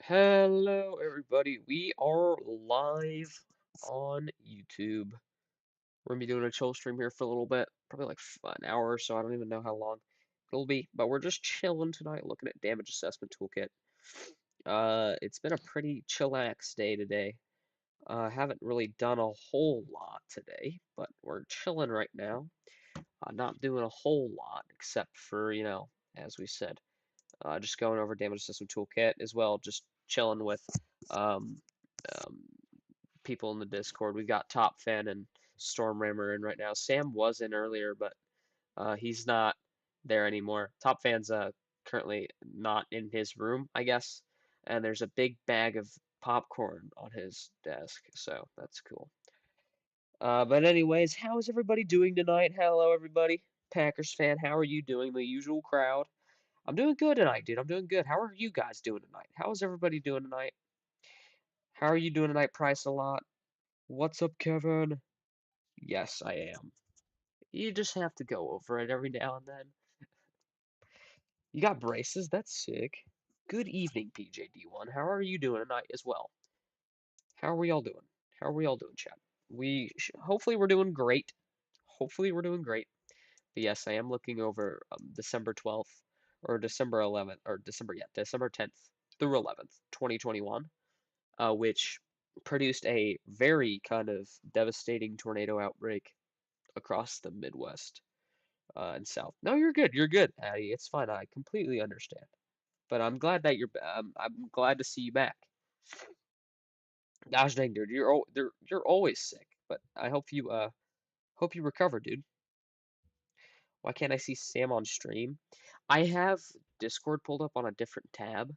Hello, everybody. We are live on YouTube. We're gonna be doing a chill stream here for a little bit, probably like an hour or so. I don't even know how long it'll be, but we're just chilling tonight, looking at damage assessment toolkit. It's been a pretty chillax day today. Haven't really done a whole lot today, but we're chilling right now. Not doing a whole lot except for, as we said, just going over damage assessment toolkit as well, just chilling with um, um, people in the Discord. We've got Top Fan and Stormrammer in right now. Sam was in earlier, but he's not there anymore. Top Fan's currently not in his room, I guess, and there's a big bag of popcorn on his desk, so that's cool. But anyways, how is everybody doing tonight? Hello, everybody. Packers fan, how are you doing? The usual crowd. I'm doing good tonight, dude. I'm doing good. How are you guys doing tonight? How is everybody doing tonight? How are you doing tonight, Price a lot? What's up, Kevin? Yes, I am. You just have to go over it every now and then. You got braces? That's sick. Good evening, PJD1. How are you doing tonight as well? How are we all doing? How are we all doing, chat? Hopefully we're doing great. Hopefully we're doing great. But yes, I am looking over December 12th or December 11th or December 10th through 11th, 2021. Which produced a very kind of devastating tornado outbreak across the Midwest and South. No, you're good. You're good, Addie. It's fine. I completely understand. But I'm glad that I'm glad to see you back. Gosh dang, dude, you're always sick. But I hope you recover, dude. Why can't I see Sam on stream? I have Discord pulled up on a different tab.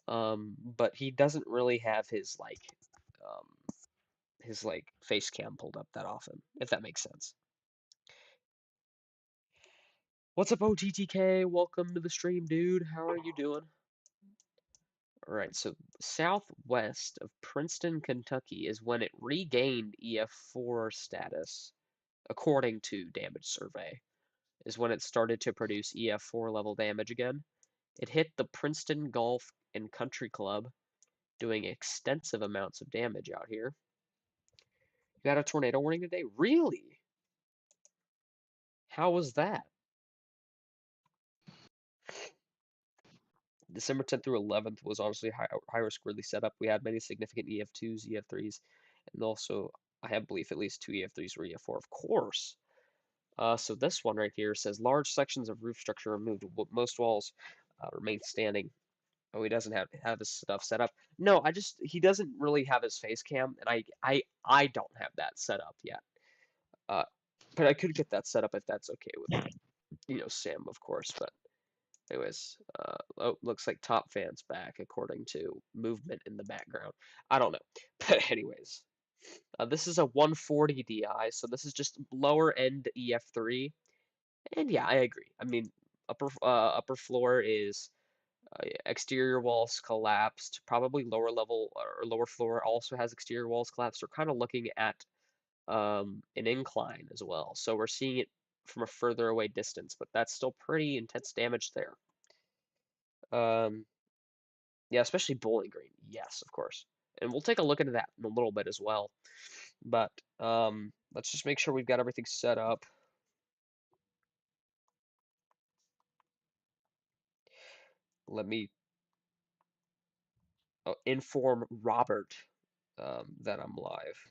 But he doesn't really have um his like face cam pulled up that often, if that makes sense. What's up, OTTK? Welcome to the stream, dude. How are you doing? All right, so southwest of Princeton, Kentucky is when it regained EF4 status, according to Damage Survey, is when it started to produce EF4 level damage again. It hit the Princeton Golf and Country Club, doing extensive amounts of damage out here. You got a tornado warning today? Really? How was that? December 10th through 11th was honestly high risk worthy setup. We had many significant EF2s, EF3s, and also I have belief at least two EF3s or EF4, of course. So this one right here says large sections of roof structure removed. Most walls remain standing. Oh, he doesn't have his stuff set up. No, he doesn't really have his face cam, and I don't have that set up yet. But I could get that set up if that's okay with Sam, of course. But anyways, oh, looks like Top Fan's back according to movement in the background. I don't know. But anyways, this is a 140 DI, so this is just lower end EF3. And yeah, I agree. I mean, upper floor is exterior walls collapsed. Probably lower level or lower floor also has exterior walls collapsed. We're kind of looking at an incline as well. So we're seeing it from a further away distance, but that's still pretty intense damage there. Yeah, especially Bowling Green. Yes, of course. And we'll take a look into that in a little bit as well. But let's just make sure we've got everything set up. Let me inform Robert that I'm live.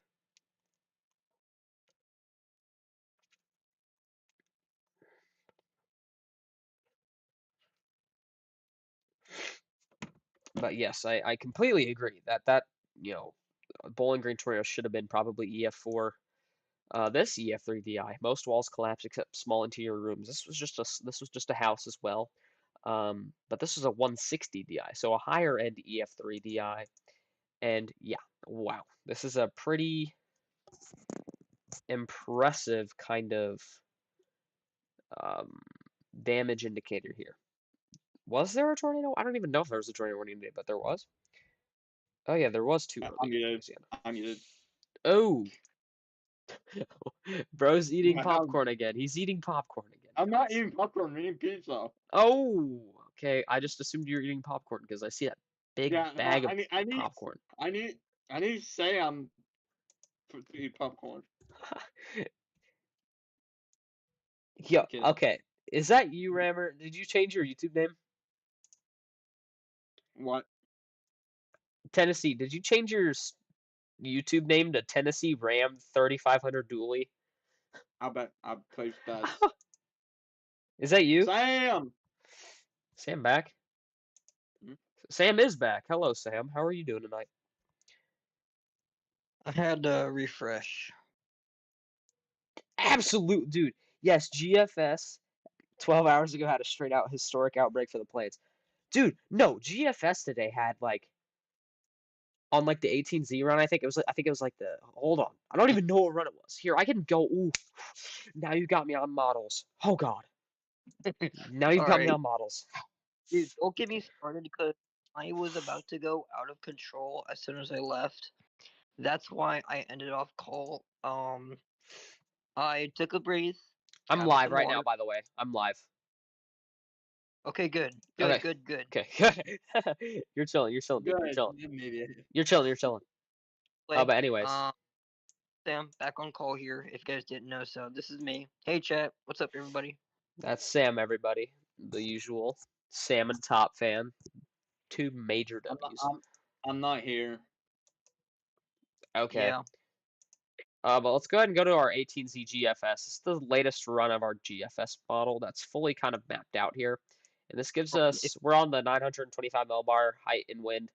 But yes, I completely agree that Bowling Green Tornado should have been probably EF4. This EF3 DI, most walls collapsed except small interior rooms. This was just a house as well. But this was a 160 DI, so a higher end EF3 DI. And yeah, wow, this is a pretty impressive kind of um, damage indicator here. Was there a tornado? I don't even know if there was a tornado warning today, but there was. Oh yeah, there was two I'm earlier. muted. I'm muted. Oh, bro's eating My house. popcorn again. He's eating popcorn again, I'm not guys. eating popcorn. I'm eating pizza. Oh, okay. I just assumed you were eating popcorn because I see it. big Yeah, bag of I need popcorn. I need I need Sam to eat popcorn. Yo, Kidding. okay. Is that you, Rammer? Did you change your YouTube name? What? Tennessee, did you change your YouTube name to Tennessee Ram 3500 Dually? I place bets. Is that you? Sam. Sam back? Hmm? Sam is back. Hello, Sam. How are you doing tonight? I had to refresh. Absolute dude. Yes, GFS 12 hours ago had a straight out historic outbreak for the Plains. Dude, no, GFS today had like on like the 18Z run, I think it was like the hold on. I don't even know what run it was. Here, I can go. Ooh. Now you got me on models. Oh god. Now you've All got me right, on models. dude, don't get me started because I was about to go out of control as soon as I left. That's why I ended off call. I took a breathe, I'm have live some right now, water. by the way. I'm live. Okay, good, good, Okay. good, good. Okay. You're chilling. You're chilling, dude. You're Good. chilling. Maybe. You're chilling. You're chilling. Play. But anyways, Sam, back on call here. If you guys didn't know, so this is me. Hey, chat. What's up, everybody? that's Sam, everybody. The usual Sam and Top fan. Two major I'm not. W's. I'm not here. Okay. Yeah, But let's go ahead and go to our 18Z GFS. This is the latest run of our GFS model that's fully kind of mapped out here. And this gives if us, we're on the 925 millbar height and wind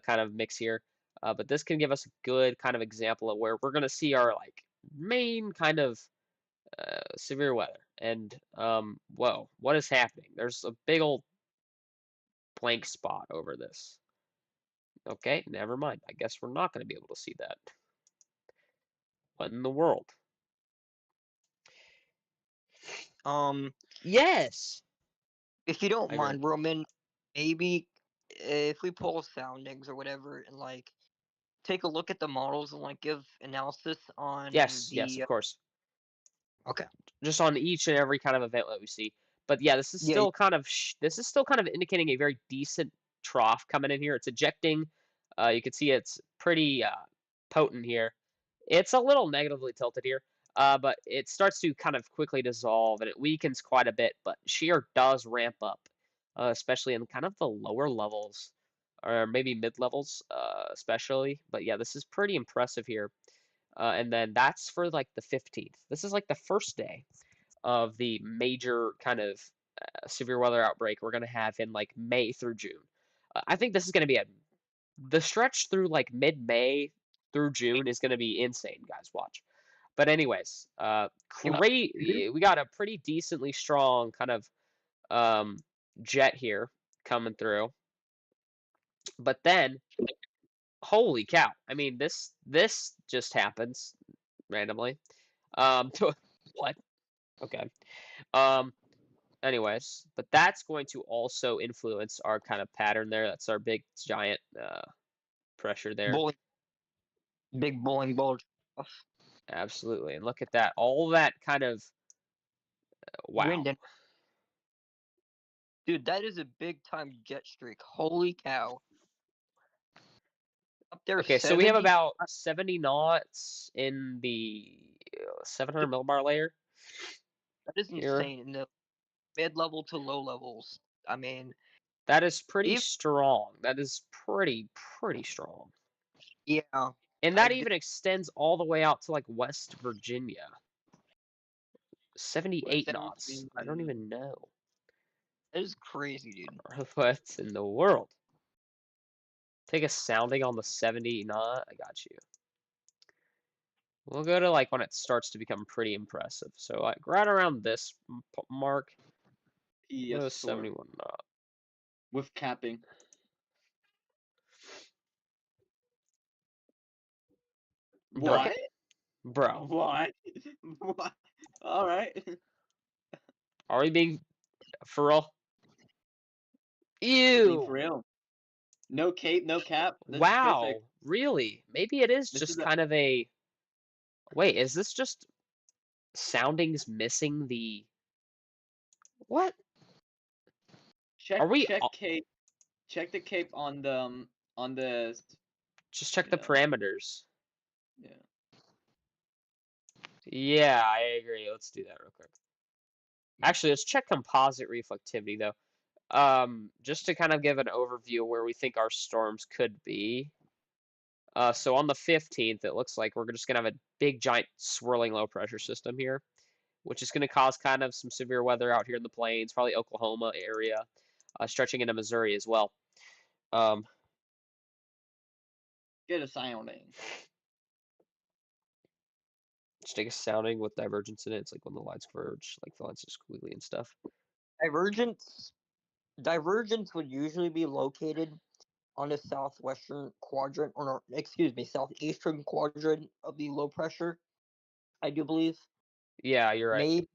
kind of mix here. But this can give us a good kind of example of where we're going to see our like main kind of severe weather. And whoa, what is happening? There's a big old blank spot over this. Okay, never mind. I guess we're not going to be able to see that. What in the world? um, Yes! if you don't I agree. mind, Roman, maybe if we pull soundings or whatever, and like take a look at the models and like give analysis on Yes, yes, of the. course. Okay. Just on each and every kind of event that we see. But yeah, Yeah. this is still kind of indicating a very decent trough coming in here. It's ejecting. You can see it's pretty potent here. It's a little negatively tilted here, but it starts to kind of quickly dissolve and it weakens quite a bit. But shear does ramp up, especially in kind of the lower levels or maybe mid levels, especially. But yeah, this is pretty impressive here. And then that's for like the 15th. This is like the first day of the major kind of severe weather outbreak we're going to have in like May through June. I think this is going to be the stretch through like mid-May through June is going to be insane, guys. Watch. But anyways, Yeah. great. We got a pretty decently strong kind of um, jet here coming through. But then, holy cow! I mean, this just happens randomly. What? Okay. Um, anyways, but that's going to also influence our kind of pattern there. That's our big giant pressure there. Bowling, big bowling ball. Absolutely. And look at that. All that kind of wow. Wind and dude, that is a big time jet streak. Holy cow! Up there, Okay, so we have 70. about 70 knots in the 700 Dude, millibar layer that is here. insane. In the mid level to low levels. I mean, That is pretty even strong. That is pretty strong. yeah, And I that did. even extends all the way out to like West Virginia. 78 That knots. I don't even know. is crazy, dude. What in the world? Take a sounding on the 70 knot. I got you. We'll go to like when it starts to become pretty impressive. So like right around this mark, we'll Yes, go to sir. 71 knot. With capping. Bro, What? Okay. bro, What? What? All right. are we being for real? We're being Ew! for real. No cape, no cap. This is perfect. Wow, really? Maybe it is This is just a kind of a. Wait, is this just soundings missing the. What? check Are we. check cape. check the cape on the Just check you the know parameters. yeah. Yeah, I agree. Let's do that real quick. Actually, let's check composite reflectivity though. Just to kind of give an overview of where we think our storms could be. So on the 15th, it looks like we're just gonna have a big, giant, swirling low pressure system here, which is gonna cause kind of some severe weather out here in the plains, probably Oklahoma area, stretching into Missouri as well. Um, Get a sounding. just take a sounding with divergence in it. It's like when the lines converge, like the lines are squiggly and stuff. Divergence divergence would usually be located on the southwestern quadrant, or no, excuse me, southeastern quadrant of the low pressure. I do believe. Yeah, you're right. Maybe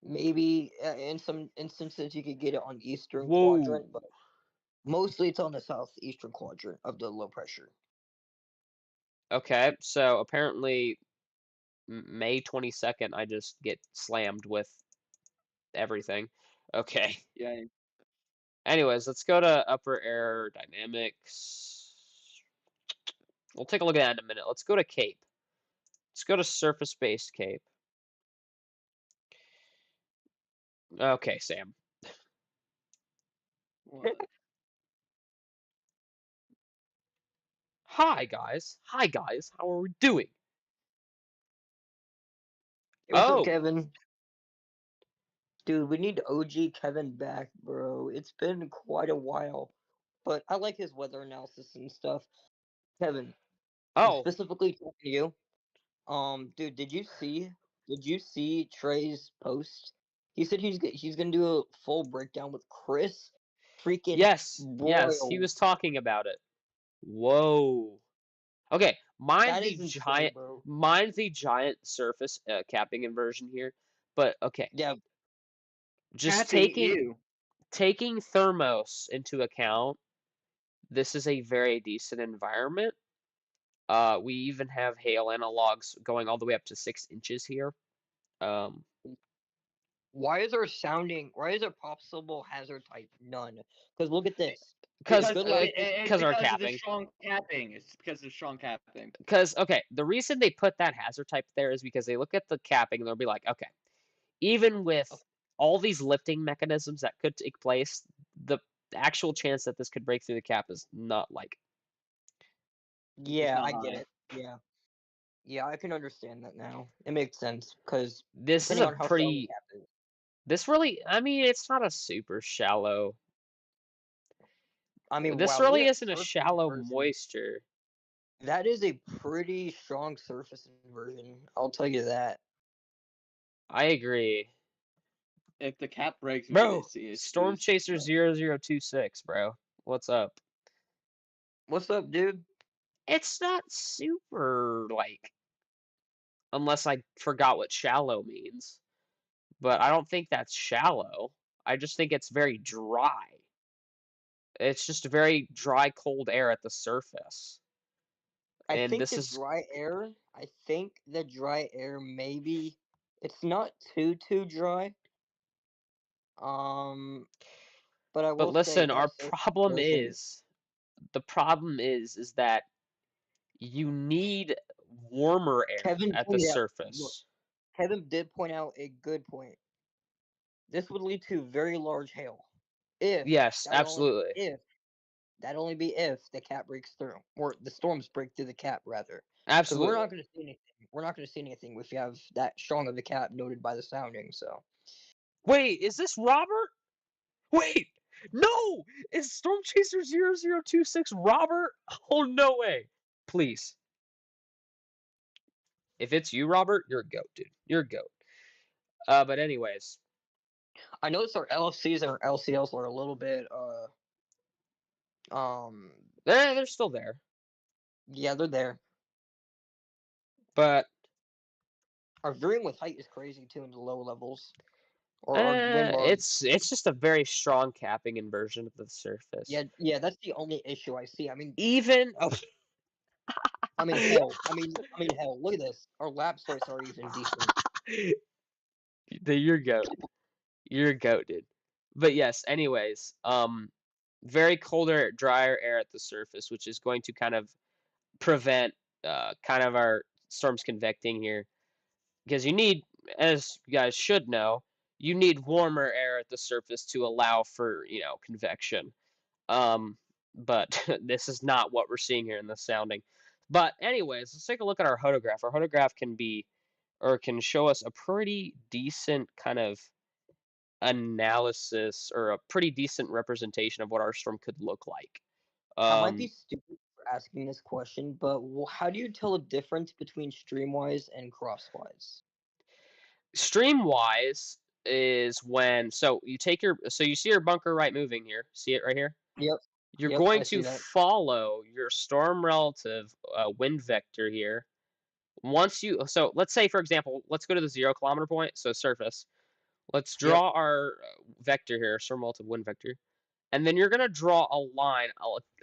maybe in some instances you could get it on eastern Whoa. quadrant, but mostly it's on the southeastern quadrant of the low pressure. Okay, so apparently May 22nd, I just get slammed with everything. Okay. Yeah. Anyways, let's go to upper air dynamics. We'll take a look at that in a minute. Let's go to Cape. Let's go to surface-based Cape. Okay, Sam. What? Hi, guys. Hi, guys. How are we doing? Hey, what's up, Oh, Kevin? Dude, we need OG Kevin back, bro. It's been quite a while, but I like his weather analysis and stuff. Kevin, I'm oh, specifically talking to you. Dude, did you see Trey's post? He said he's gonna do a full breakdown with Chris freaking yes, yes. He Royal. was talking about it. Whoa. Okay, mine's That the is insane, giant, bro. mine's the giant surface capping inversion here. But okay, Yeah, just Capping taking thermos into account, this is a very decent environment. We even have hail analogs going all the way up to 6 inches here. Um, why is there possible hazard type none? Because look at this. There's a because because good lab it's because our because of the capping. strong capping. It's because of strong capping. Because okay, the reason they put that hazard type there is because they look at the capping and they'll be like, okay, even with all these lifting mechanisms that could take place, the actual chance that this could break through the cap is not like It's just Yeah, not I get high. it. Yeah. Yeah, I can understand that now. It makes sense because this is depending a on how shallow the pretty cap is. this really I mean it's not a super shallow. I mean, This wow, look really at that isn't a surface shallow inversion. moisture. That is a pretty strong surface inversion. I'll tell you that. I agree. If the cap breaks, we could Bro, see Storm issues. Chaser 0026, bro. What's up? What's up, dude? It's not super like unless I forgot what shallow means. But I don't think that's shallow. I just think it's very dry. It's just very dry, cold air at the surface. I And think this the is dry air. I think the dry air maybe it's not too dry. Um, but I but will say listen, that our surface problem inversion. is the problem is that you need warmer air Kevin at the pointed out. Look, surface. Kevin did point out a good point. This would lead to very large hail. If Yes, that would only be absolutely. if That'd only be if the cap breaks through, or the storms break through the cap, rather. Because we're Absolutely. not going to see anything. We're not going to see anything if you have that strong of a cap noted by the sounding. So Wait, is this Robert? Wait, no! Is Storm Chaser 0026 Robert? Oh, no way. Please. If it's you, Robert, you're a goat, dude. You're a goat. But anyways, I noticed our LFCs and our LCLs are a little bit, they're still there. yeah, they're there. But Our veering with height is crazy too in the low levels, or our wind load. it's just a very strong capping inversion of the surface. Yeah, yeah, that's the only issue I see. Even oh, Hell. Hell. Look at this. Our lap splits are even decent. you're a goat. You're a goat, dude. But yes, anyways, very cold air, drier air at the surface, which is going to kind of prevent kind of our storms convecting here. Because you need, as you guys should know, you need warmer air at the surface to allow for, convection. Um, but this is not what we're seeing here in the sounding. But anyways, let's take a look at our hodograph. Our hodograph can show us a pretty decent kind of analysis or a pretty decent representation of what our storm could look like. I might be Um, stupid for asking this question, but how do you tell the difference between streamwise and crosswise? Streamwise is when you see your bunker right moving here. See it right here? Yep, You're yep, going I to see that. follow your storm relative wind vector here. Let's say for example, let's go to the 0 kilometer point, so surface. Let's Yep, draw our vector here, storm relative wind vector, and then you're gonna draw a line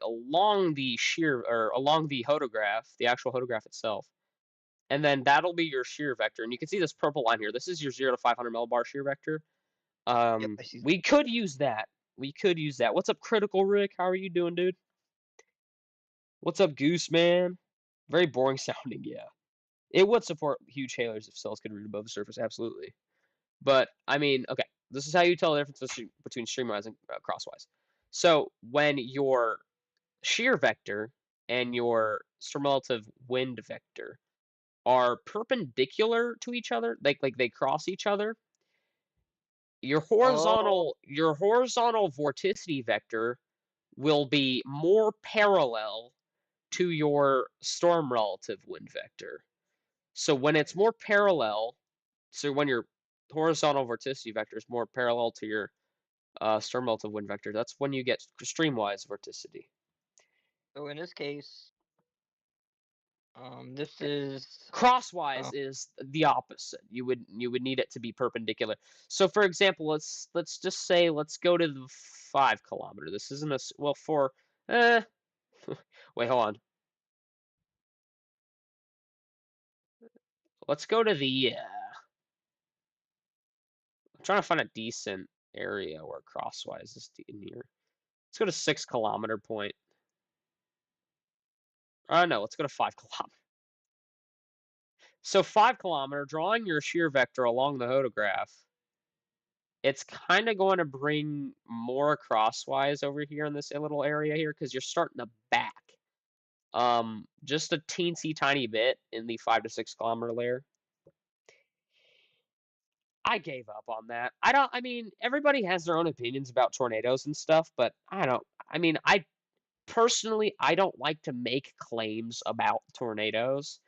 along the shear or along the hodograph, the actual hodograph itself, and then that'll be your shear vector. And you can see this purple line here. This is your 0 to 500 millibar shear vector. yep, I see that. We could use that. We could use that. What's up, Critical Rick? How are you doing, dude? What's up, Goose Man? Very boring sounding, yeah. It would support huge hailers if cells could read above the surface, absolutely. But I mean, okay, this is how you tell the difference between streamwise and crosswise. So when your shear vector and your storm relative wind vector are perpendicular to each other, like they cross each other, Oh, your horizontal vorticity vector will be more parallel to your storm relative wind vector. So when it's more parallel, so when your horizontal vorticity vector is more parallel to your storm relative wind vector, that's when you get streamwise vorticity. so in this case, this is Crosswise uh, is the opposite. You would need it to be perpendicular. So for example, let's just say let's go to the 5 kilometer. This isn't well for eh wait, hold on. Let's go to the I'm trying to find a decent area where crosswise is in here. Let's go to 6 kilometer point. No, let's go to 5 kilometer. So 5 kilometer, drawing your shear vector along the hodograph, it's kind of going to bring more crosswise over here in this little area here because you're starting to back. Just a teensy tiny bit in the 5 to 6 kilometer layer. I gave up on that. I mean, everybody has their own opinions about tornadoes and stuff, but I personally, I don't like to make claims about tornadoes.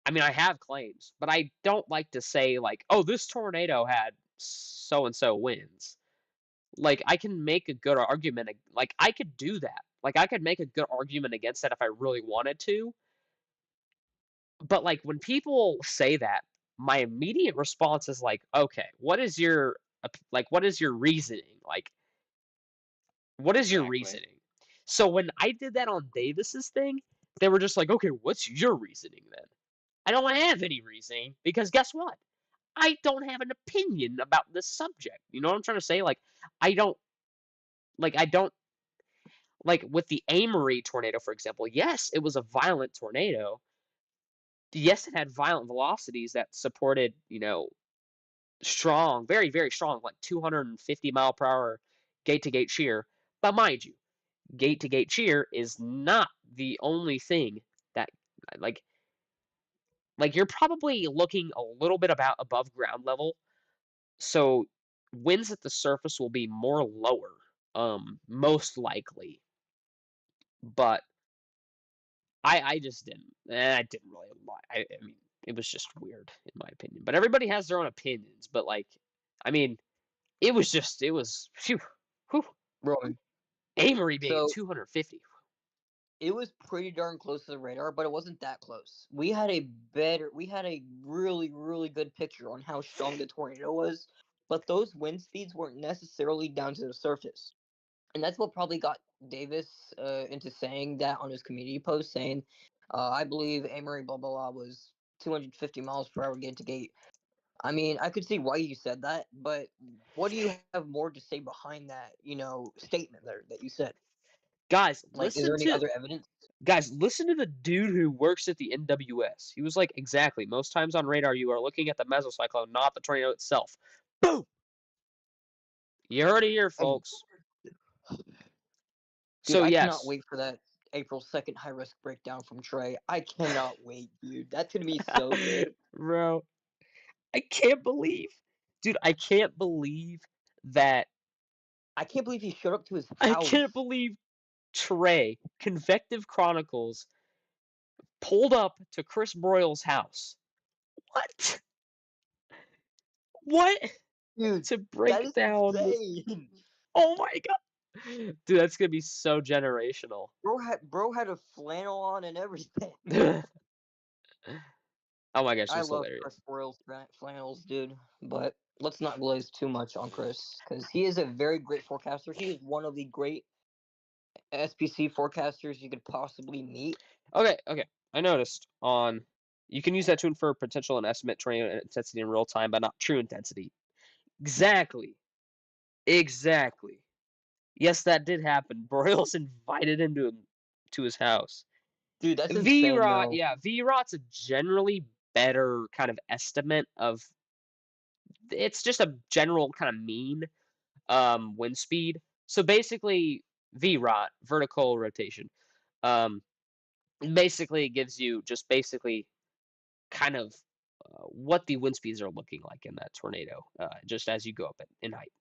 I mean, I have claims, but I don't like to say like, "Oh, this tornado had so and so winds." Like, I can make a good argument. Like, I could do that. Like, I could make a good argument against that if I really wanted to. But like, when people say that, my immediate response is like, "Okay, what is your reasoning? Like, what is your Exactly. reasoning?" So when I did that on Davis's thing, they were just like, "Okay, what's your reasoning then?" I don't have any reasoning because guess what? I don't have an opinion about this subject. You know what I'm trying to say? I don't I don't like with the Amory tornado, for example. Yes, it was a violent tornado. Yes, it had violent velocities that supported, strong, very, very strong, like 250 mile per hour gate to gate shear. But mind you, gate to gate shear is not the only thing that like you're probably looking a little bit about above ground level. So winds at the surface will be more lower, most likely. But I just didn't. I didn't really like. I mean, it was just weird in my opinion. But everybody has their own opinions. But I mean, it was phew, whew, rolling. Amory being at So 250. it was pretty darn close to the radar, but it wasn't that close. We had a really, really good picture on how strong the tornado was, but those wind speeds weren't necessarily down to the surface. And that's what probably got Davis into saying that on his community post, saying, I believe Amory blah, blah, blah was 250 miles per hour gate to gate. I mean, I could see why you said that, but what do you have more to say behind that, statement there that you said? Guys, Like, is there any other evidence? listen to the dude who works at the NWS. He was like, exactly. Most times on radar, you are looking at the mesocyclone, not the tornado itself. Boom. You heard it here, Um, folks. Dude, So I cannot yes, wait for that April 2nd high risk breakdown from Trey. I cannot wait, dude. That's gonna be so good. bro, I can't believe, dude, I can't believe that. I can't believe he showed up to his I house. can't believe Trey, Convective Chronicles, pulled up to Chris Broyle's house. What? What? Dude, To that break is down this. insane. Oh my god. Dude, that's gonna be so generational. Bro had a flannel on and everything. Oh my gosh, it I was love hilarious. Chris Broyle's flannels, dude. But let's not glaze too much on Chris, because he is a very great forecaster. He is one of the great SPC forecasters you could possibly meet. Okay. I noticed on you can use that to infer potential and estimate tornado intensity in real time, but not true intensity. Exactly. Exactly. Yes, that did happen. Broyles invited him to his house. Dude, that's insane, VROT, though. yeah, VROT's a generally better kind of estimate of it's just a general kind of mean wind speed. So basically VROT, vertical rotation. Um basically it gives you just basically kind of what the wind speeds are looking like in that tornado, just as you go up in height.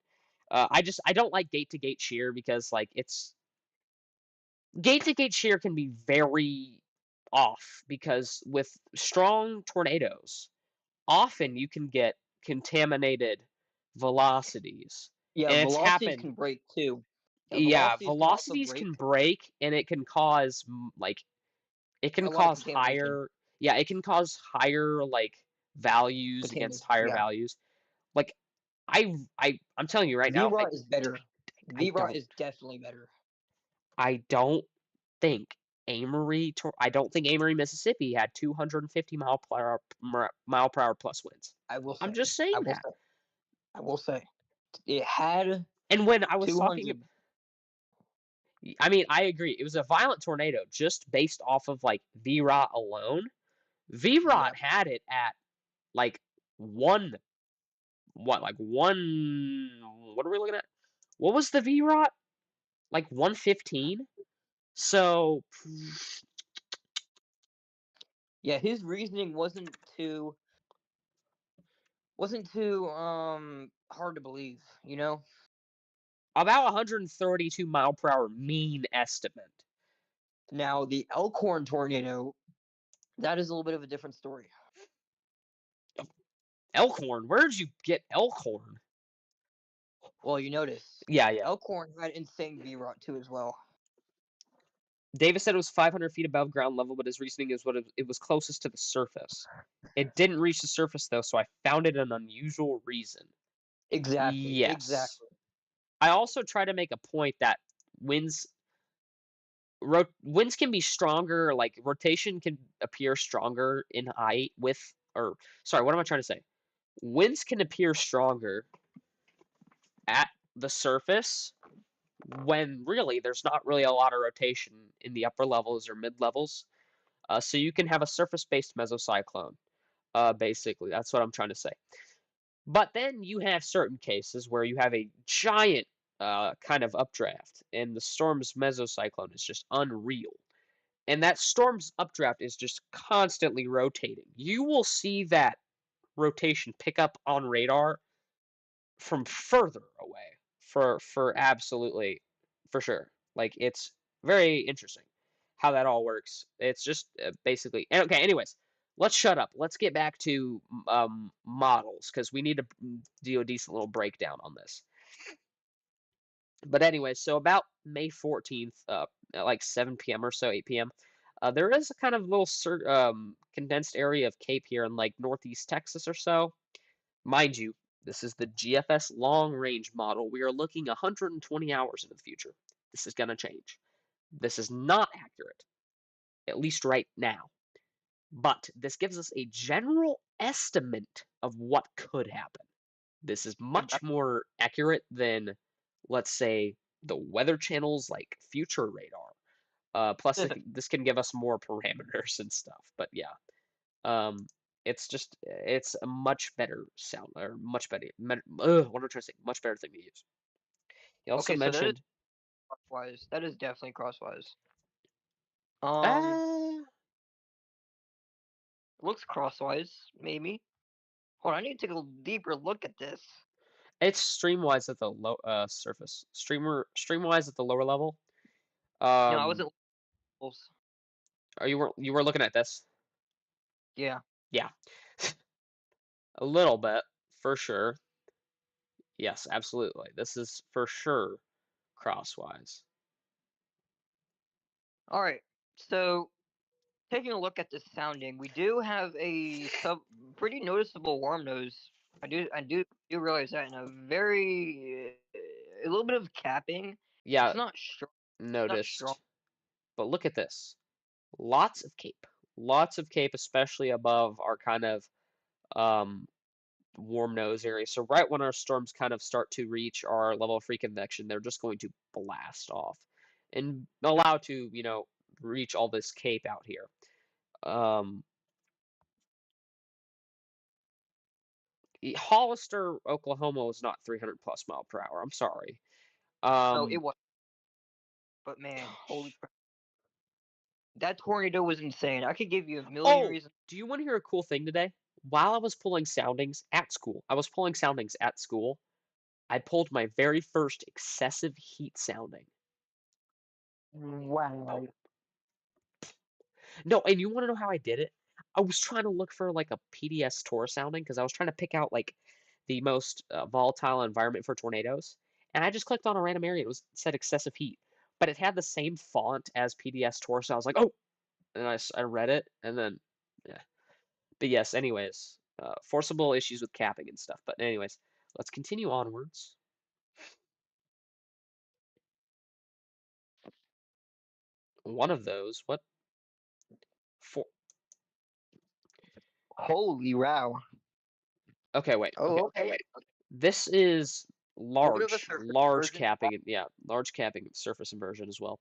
I don't like gate to gate shear because like it's gate to gate shear can be very off because with strong tornadoes, often you can get contaminated velocities, Yeah, and it's velocities happened. can break too. Yeah, Yeah, velocities can also velocities break. can break, and it can cause like it can A lot of cause contamination. higher. Yeah, it can cause higher like values against Contamination. higher Yeah. values. Like I'm telling you right now, VROT is better. I VROT don't is definitely better. I don't think I don't think Amory, Mississippi had 250 mile per hour plus winds. I will I'm say. just I saying will that. say. I will say. It had And when I was talking, 200. I mean, I agree. It was a violent tornado just based off of like VROT alone. VROT Yep. had it at like one, like one, what are we looking at? What was the VROT? Like 115? So, Yeah, his reasoning wasn't too hard to believe, you know? about 132 mile per hour mean estimate. Now the Elkhorn tornado, that is a little bit of a different story. Elkhorn? Where did you get Elkhorn? Well, you notice Yeah. Elkhorn had insane VROT too as well. Davis said it was 500 feet above ground level, but his reasoning is it was closest to the surface. It didn't reach the surface though, so I found it an unusual reason. Exactly. Yes. Exactly. I also try to make a point that winds winds can be stronger, like rotation can appear stronger in height with or sorry, what am I trying to say? Winds can appear stronger at the surface when really there's not really a lot of rotation in the upper levels or mid levels. So you can have a surface-based mesocyclone. Basically, that's what I'm trying to say. But then you have certain cases where you have a giant kind of updraft, and the storm's mesocyclone is just unreal. And that storm's updraft is just constantly rotating. You will see that rotation pick up on radar from further away for absolutely for sure. Like it's very interesting how that all works. It's just basically okay. Anyways, let's shut up. Let's get back to models because we need to do a decent little breakdown on this. But anyway, so about May 14th, at like 7 p.m. or so, 8 p.m. There is a kind of little condensed area of Cape here in like northeast Texas or so. Mind you, this is the GFS long range model. We are looking 120 hours into the future. This is going to change. This is not accurate, at least right now. But this gives us a general estimate of what could happen. This is much more accurate than, let's say, the weather channels like future radar. Plus, this can give us more parameters and stuff. But yeah, um, it's a much better sound or much better. What am I trying to say? Much better thing to use. He also Okay, so that is mentioned, crosswise. That is definitely crosswise. Um, uh, looks crosswise, maybe. Hold on, I need to take a deeper look at this. it's streamwise at the low surface. Streamwise at the lower level. No, I Um, wasn't close. are you were looking at this? Yeah. Yeah, a little bit for sure. Yes, absolutely. This is for sure crosswise. All right. So taking a look at this sounding, we do have a pretty noticeable warm nose. I do realize that in a very a little bit of capping. Yeah, It's not strong. Not strong. noticed. But look at this. Lots of cape. Lots of cape, especially above our kind of um, warm nose area. So right when our storms kind of start to reach our level of free convection, they're just going to blast off and allow to, reach all this cape out here. Um, Hollister, Oklahoma was not 300 plus mile per hour. I'm sorry. No, it Um, was. But man, holy crap, that tornado was insane. I could give you a million oh, reasons. do you want to hear a cool thing today? While I was pulling soundings at school, I was pulling soundings at school. I pulled my very first excessive heat sounding. Wow. No, and you want to know how I did it? I was trying to look for like a PDS Tor sounding because I was trying to pick out like the most volatile environment for tornadoes, and I just clicked on a random area. It said excessive heat, but it had the same font as PDS Tor, so I was like, oh, and I read it, and then yeah. But yes, anyways, forcible issues with capping and stuff. But anyways, let's continue onwards. One of those, what for? Holy wow. Okay, wait. Okay, Oh, okay. this is A little bit of a surface large version. capping, yeah, large capping and surface inversion as well.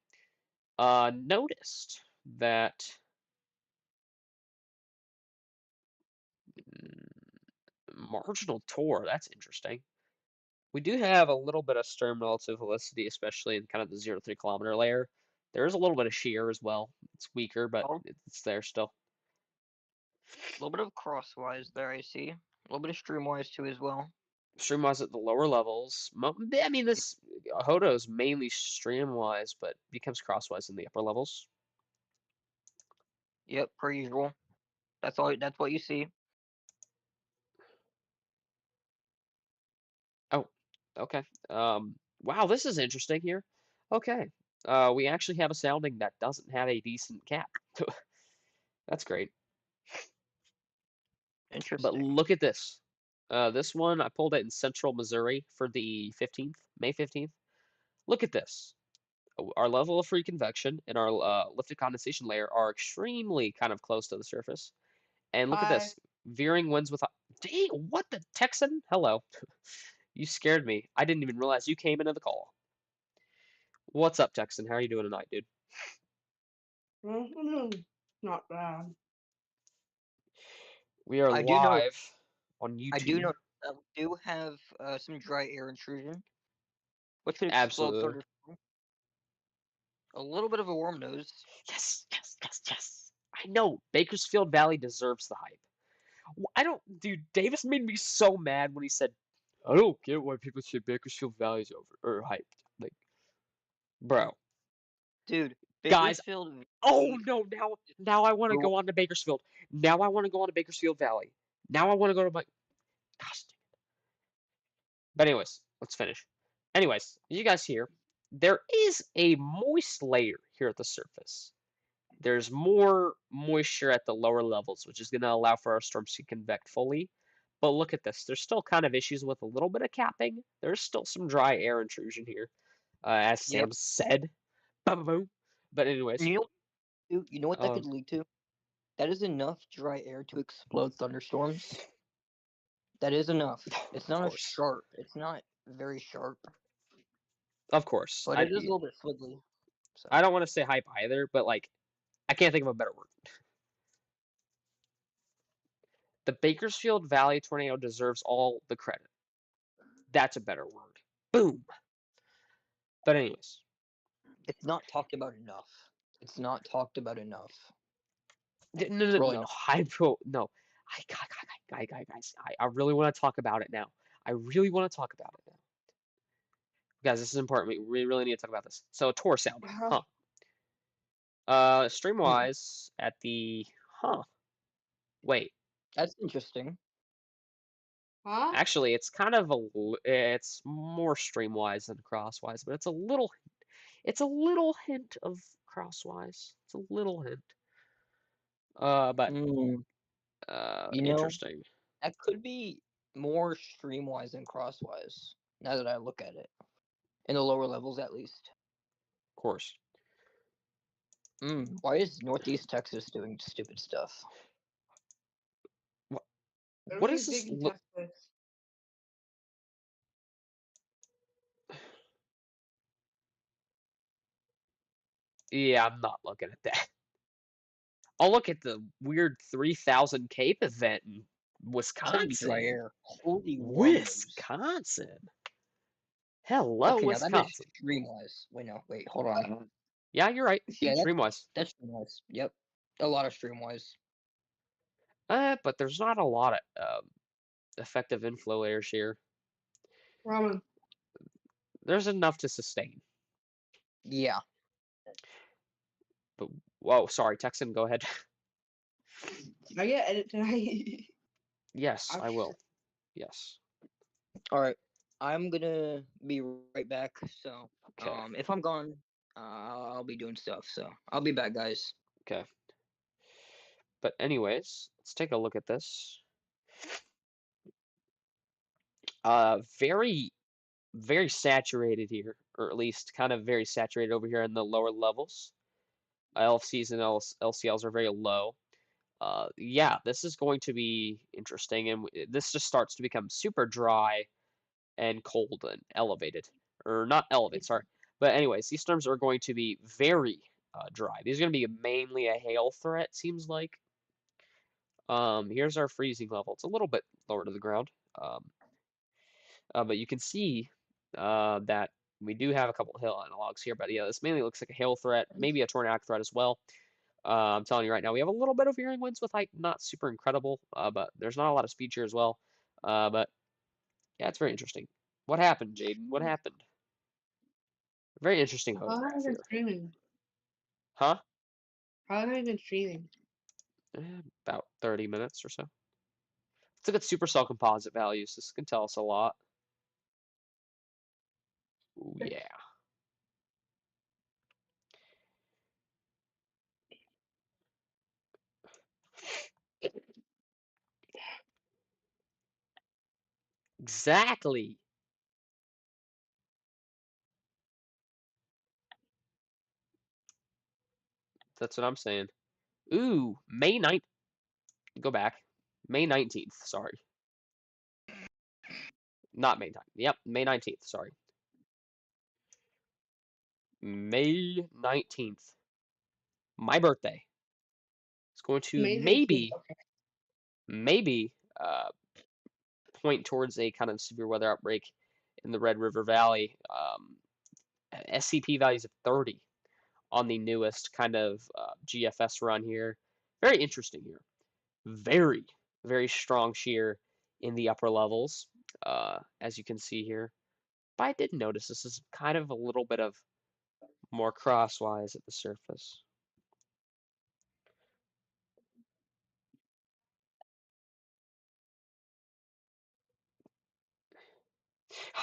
Noticed that marginal torr, that's interesting. We do have a little bit of stern relative velocity, especially in kind of the 0 to 3 kilometer layer. There is a little bit of shear as well. It's weaker, but Oh, it's there still. a little bit of crosswise there, I see. A little bit of streamwise too as well. Streamwise at the lower levels. I mean, this Hodo is mainly streamwise, but becomes crosswise in the upper levels. Yep, per usual. That's all. That's what you see. Oh, okay. Wow, this is interesting here. Okay. We actually have a sounding that doesn't have a decent cap. That's great. But Interesting. look at this. This one, I pulled it in central Missouri for the 15th, May 15th. Look at this. Our level of free convection and our lifted condensation layer are extremely kind of close to the surface. And look at Hi. this. Veering winds with... Dang, what the Texan? Hello. You scared me. I didn't even realize you came into the call. What's up, Texan? How are you doing tonight, dude? Not bad. We are I do know. live on I do YouTube. know that we do have some dry air intrusion, which could explode Absolutely. thunderstorm. A little bit of a warm nose. Yes, yes, yes, yes. I know. Bakersfield Valley deserves the hype. I don't, dude. Davis made me so mad when he said, "I don't get why people say Bakersfield Valley's over or hyped." Like, bro, Dude, guys. Bakersfield Oh Valley no! Now I want to grew go on to Bakersfield. Now I want to go on to Bakersfield Valley. Now I want to go to my. Gosh. But anyways, let's finish. Anyways, you guys hear, there is a moist layer here at the surface. There's more moisture at the lower levels, which is going to allow for our storms to convect fully. But look at this. There's still kind of issues with a little bit of capping. There's still some dry air intrusion here, as Yep. Sam said. Boom. But anyways, You know what that uh, could lead to? That is enough dry air to explode thunderstorms. That is enough. It's of not a course. sharp. It's not very sharp. Of course. but it is a little bit squiggly. So I don't want to say hype either, but like I can't think of a better word. The Bakersfield Valley tornado deserves all the credit. That's a better word. Boom. But anyways, it's not talked about enough. It's not talked about enough. no, It's no, really no, not. no. Guys, I really want to talk about it now. I really want to talk about it now. Guys, this is important. We really need to talk about this. So, tour sound, huh? Hmm. Stream-wise, at the, wait. That's interesting. Huh? Actually, it's kind of it's more stream-wise than crosswise, but it's a little hint of crosswise. It's a little hint. But Mm, you know, interesting, that could be more streamwise than crosswise. Now that I look at it, in the lower levels at least. of course. Why is Northeast Texas doing stupid stuff? What, There's what a is this? big in Texas. Yeah, I'm not looking at that. I'll look at the weird 3000 Cape event in Holy dry Wisconsin. air. Holy wormos. Wisconsin. Hello, Okay, now that is Wisconsin. streamwise. Wait, no, wait, hold on. Yeah, you're right. Yeah, Streamwise. that's streamwise. Yep, a lot of streamwise. But there's not a lot of effective inflow layers here. Ramen. There's enough to sustain. Yeah. But whoa, sorry, Texan, go ahead. Did I get edit tonight? Yes, I will. Yes. All right. I'm gonna be right back. So, Okay. if I'm gone, I'll be doing stuff. So I'll be back, guys. Okay. But anyways, let's take a look at this. Very, very saturated here, or at least kind of very saturated over here in the lower levels. LFCs and LCLs are very low. Yeah, this is going to be interesting, and this just starts to become super dry and cold and elevated, or not elevated, sorry. But anyways, these storms are going to be very dry. These are going to be mainly a hail threat, seems like. Here's our freezing level. It's a little bit lower to the ground, but you can see that we do have a couple of hail analogs here. But yeah, this mainly looks like a hail threat, maybe a tornadic threat as well. I'm telling you right now, we have a little bit of veering winds with height, not super incredible, but there's not a lot of speed here as well. But yeah, it's very interesting. What happened, Jaden? What happened? Very interesting How long have photograph I been here. streaming? Huh? How long have I been streaming? About 30 minutes or so. Let's look at supercell composite values. This can tell us a lot. Ooh, yeah. Exactly. That's what I'm saying. Ooh, May 9th. Go back. May 19th, sorry. Not May 9th. Yep, May 19th, sorry. May 19th. My birthday. It's going to May 19th. Okay. maybe point towards a kind of severe weather outbreak in the Red River Valley. SCP values of 30 on the newest kind of GFS run here. Very interesting here. Very, very strong shear in the upper levels, as you can see here. But I did notice this is kind of a little bit of more crosswise at the surface.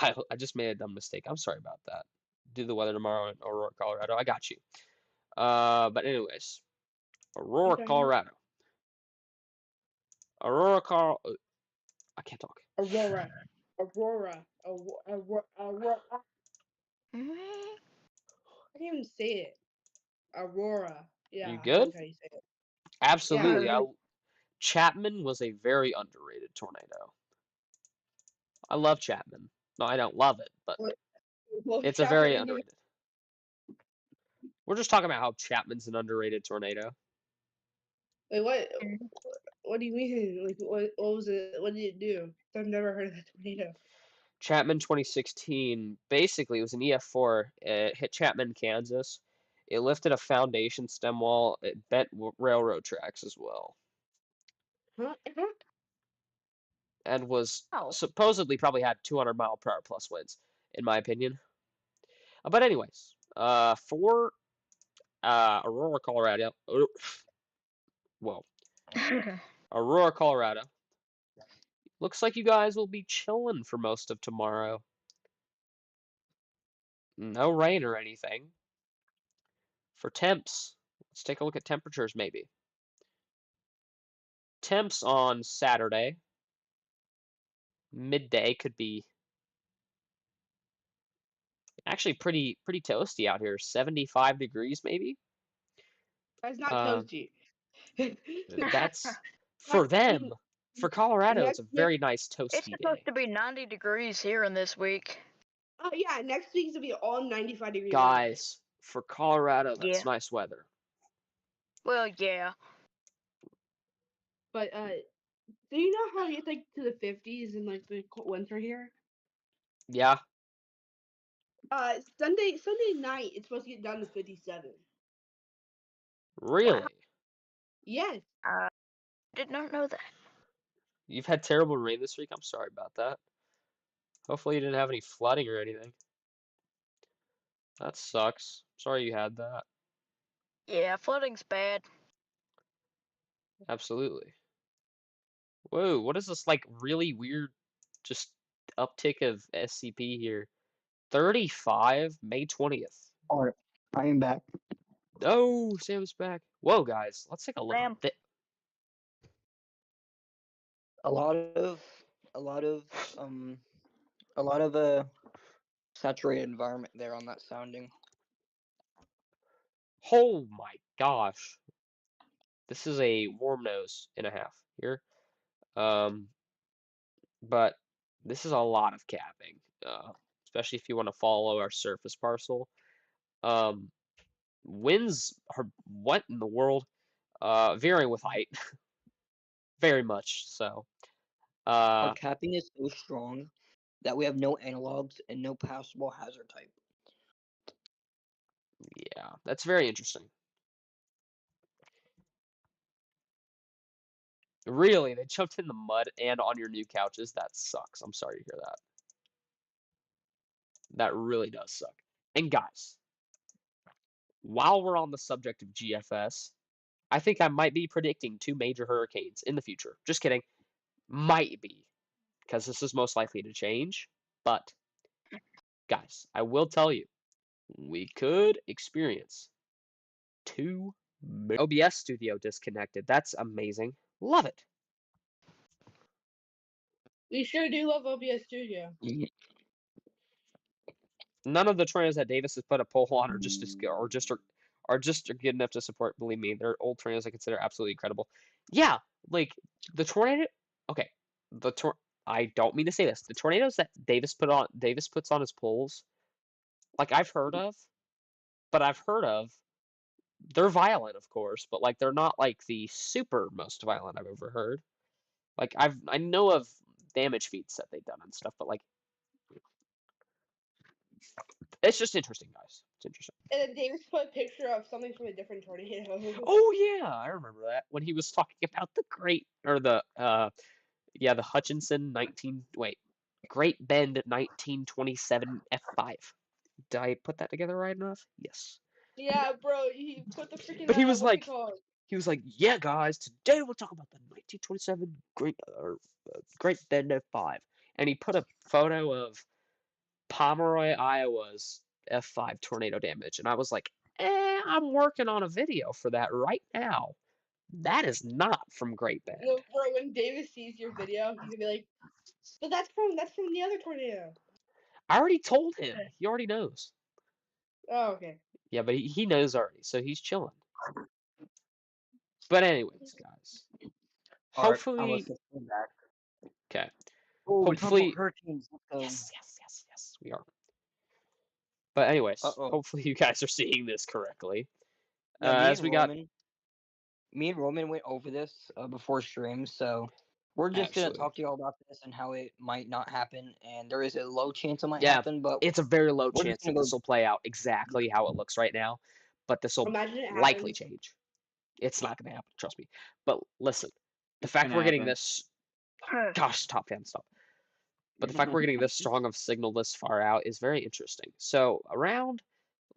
I just made a dumb mistake. I'm sorry about that. Do the weather tomorrow in Aurora, Colorado. I got you. But anyways, Aurora, Okay. Colorado. Aurora, Colorado. I can't talk. Aurora. Aurora. Aurora. Aurora. I can't even say it. Aurora. You Yeah, good? that's how you say it. Yeah. Absolutely. Chapman was a very underrated tornado. I love Chapman. No, I don't love it, but Well, It's a Chapman very Indian. underrated. We're just talking about how Chapman's an underrated tornado. Like what? Mhm. What do you mean? Like what was it? What did it do? I've never heard of that tornado. Chapman 2016 basically was an EF4. It hit Chapman, Kansas. It lifted a foundation stem wall. It bent railroad tracks as well, Huh? and was Oh, supposedly probably had 200-mile-per-hour plus winds, in my opinion. But anyways, for Aurora, Colorado. Whoa, Aurora, Colorado. Looks like you guys will be chilling for most of tomorrow. No rain or anything. For temps, let's take a look at temperatures maybe. Temps on Saturday, midday could be actually pretty toasty out here. 75 degrees maybe. That's not Uh, toasty. that's for Next them. week, For Colorado, it's next a week, very nice it's toasty supposed day. to be 90 degrees here in this week. oh yeah, next week's gonna be all 95-degree weather. Guys, for Colorado, that's Yeah. nice weather. Well, yeah. But do you know how it gets like to the 50s in like the winter here? Yeah, Sunday night it's supposed to get down to 57. Wow. really. Yes. Did not know that. You've had terrible rain this week. I'm sorry about that. Hopefully you didn't have any flooding or anything. That sucks. Sorry you had that. Yeah, flooding's bad. Absolutely. Whoa, what is this like really weird just uptick of SCP here? 35, May 20th. Alright, I am back. Oh, Sam's back. Whoa, guys, let's take a look at Sam, this. A lot of a lot of um a lot of saturated environment there on that sounding. Oh my gosh. This is a warm nose and a half here. Um, but this is a lot of capping, especially if you want to follow our surface parcel. Um, winds are what in the world? Varying with height, very much so. Our Uh, capping is so strong that we have no analogs and no passable hazard type. yeah, that's very interesting. Really, they jumped in the mud and on your new couches. That sucks. I'm sorry to hear that. That really does suck. And guys, while we're on the subject of GFS, I think I might be predicting two major hurricanes in the future. Just kidding. Might be, because this is most likely to change. But, guys, I will tell you, we could experience two OBS studio disconnected. That's amazing. Love it. We sure do love OBS Studio. None of the tornadoes that Davis has put a pole on are just good enough to support. Believe me, they're old tornadoes I consider absolutely incredible. Yeah, like the tornado. Okay, I don't mean to say this. The tornadoes that Davis puts on his poles, like I've heard of. They're violent, of course, but like they're not like the super most violent I've ever heard. Like I know of damage feats that they've done and stuff, but like it's just interesting, guys. It's interesting. And then Davis put a picture of something from a different tornado. Oh yeah, I remember that when he was talking about the the Hutchinson Great Bend 1927 F5. Did I put that together right enough? Yes. Yeah, bro, he put the freaking But what's it called? he was like, yeah, guys, today we'll talk about the 1927 Great Bend F5, and he put a photo of Pomeroy, Iowa's F5 tornado damage, and I was like, I'm working on a video for that right now. That is not from Great Bend. No, bro, when Davis sees your video, he's gonna be like, "But that's from the other tornado." I already told him. He already knows. Oh, okay. Yeah, but he knows already, so he's chilling. But anyways, guys. Alright, I'm Hopefully, officially back. okay. Oh, we're talking Hopefully, about hurricanes. Let's go. yes, we are. But anyways, Uh-oh. hopefully you guys are seeing this correctly. Yeah, me As and we got Roman went over this before stream, so we're just gonna actually, talk to y'all about this and how it might not happen, and there is a low chance it might yeah, happen, but it's a very low we're just chance that gonna this go. will play out exactly how it looks right now, but this will Imagine it likely happens. change. It's not going to happen, trust me. But listen, the It's fact gonna we're getting happen. this, gosh, top fan, stop. But the fact we're getting this strong of a signal this far out is very interesting. So around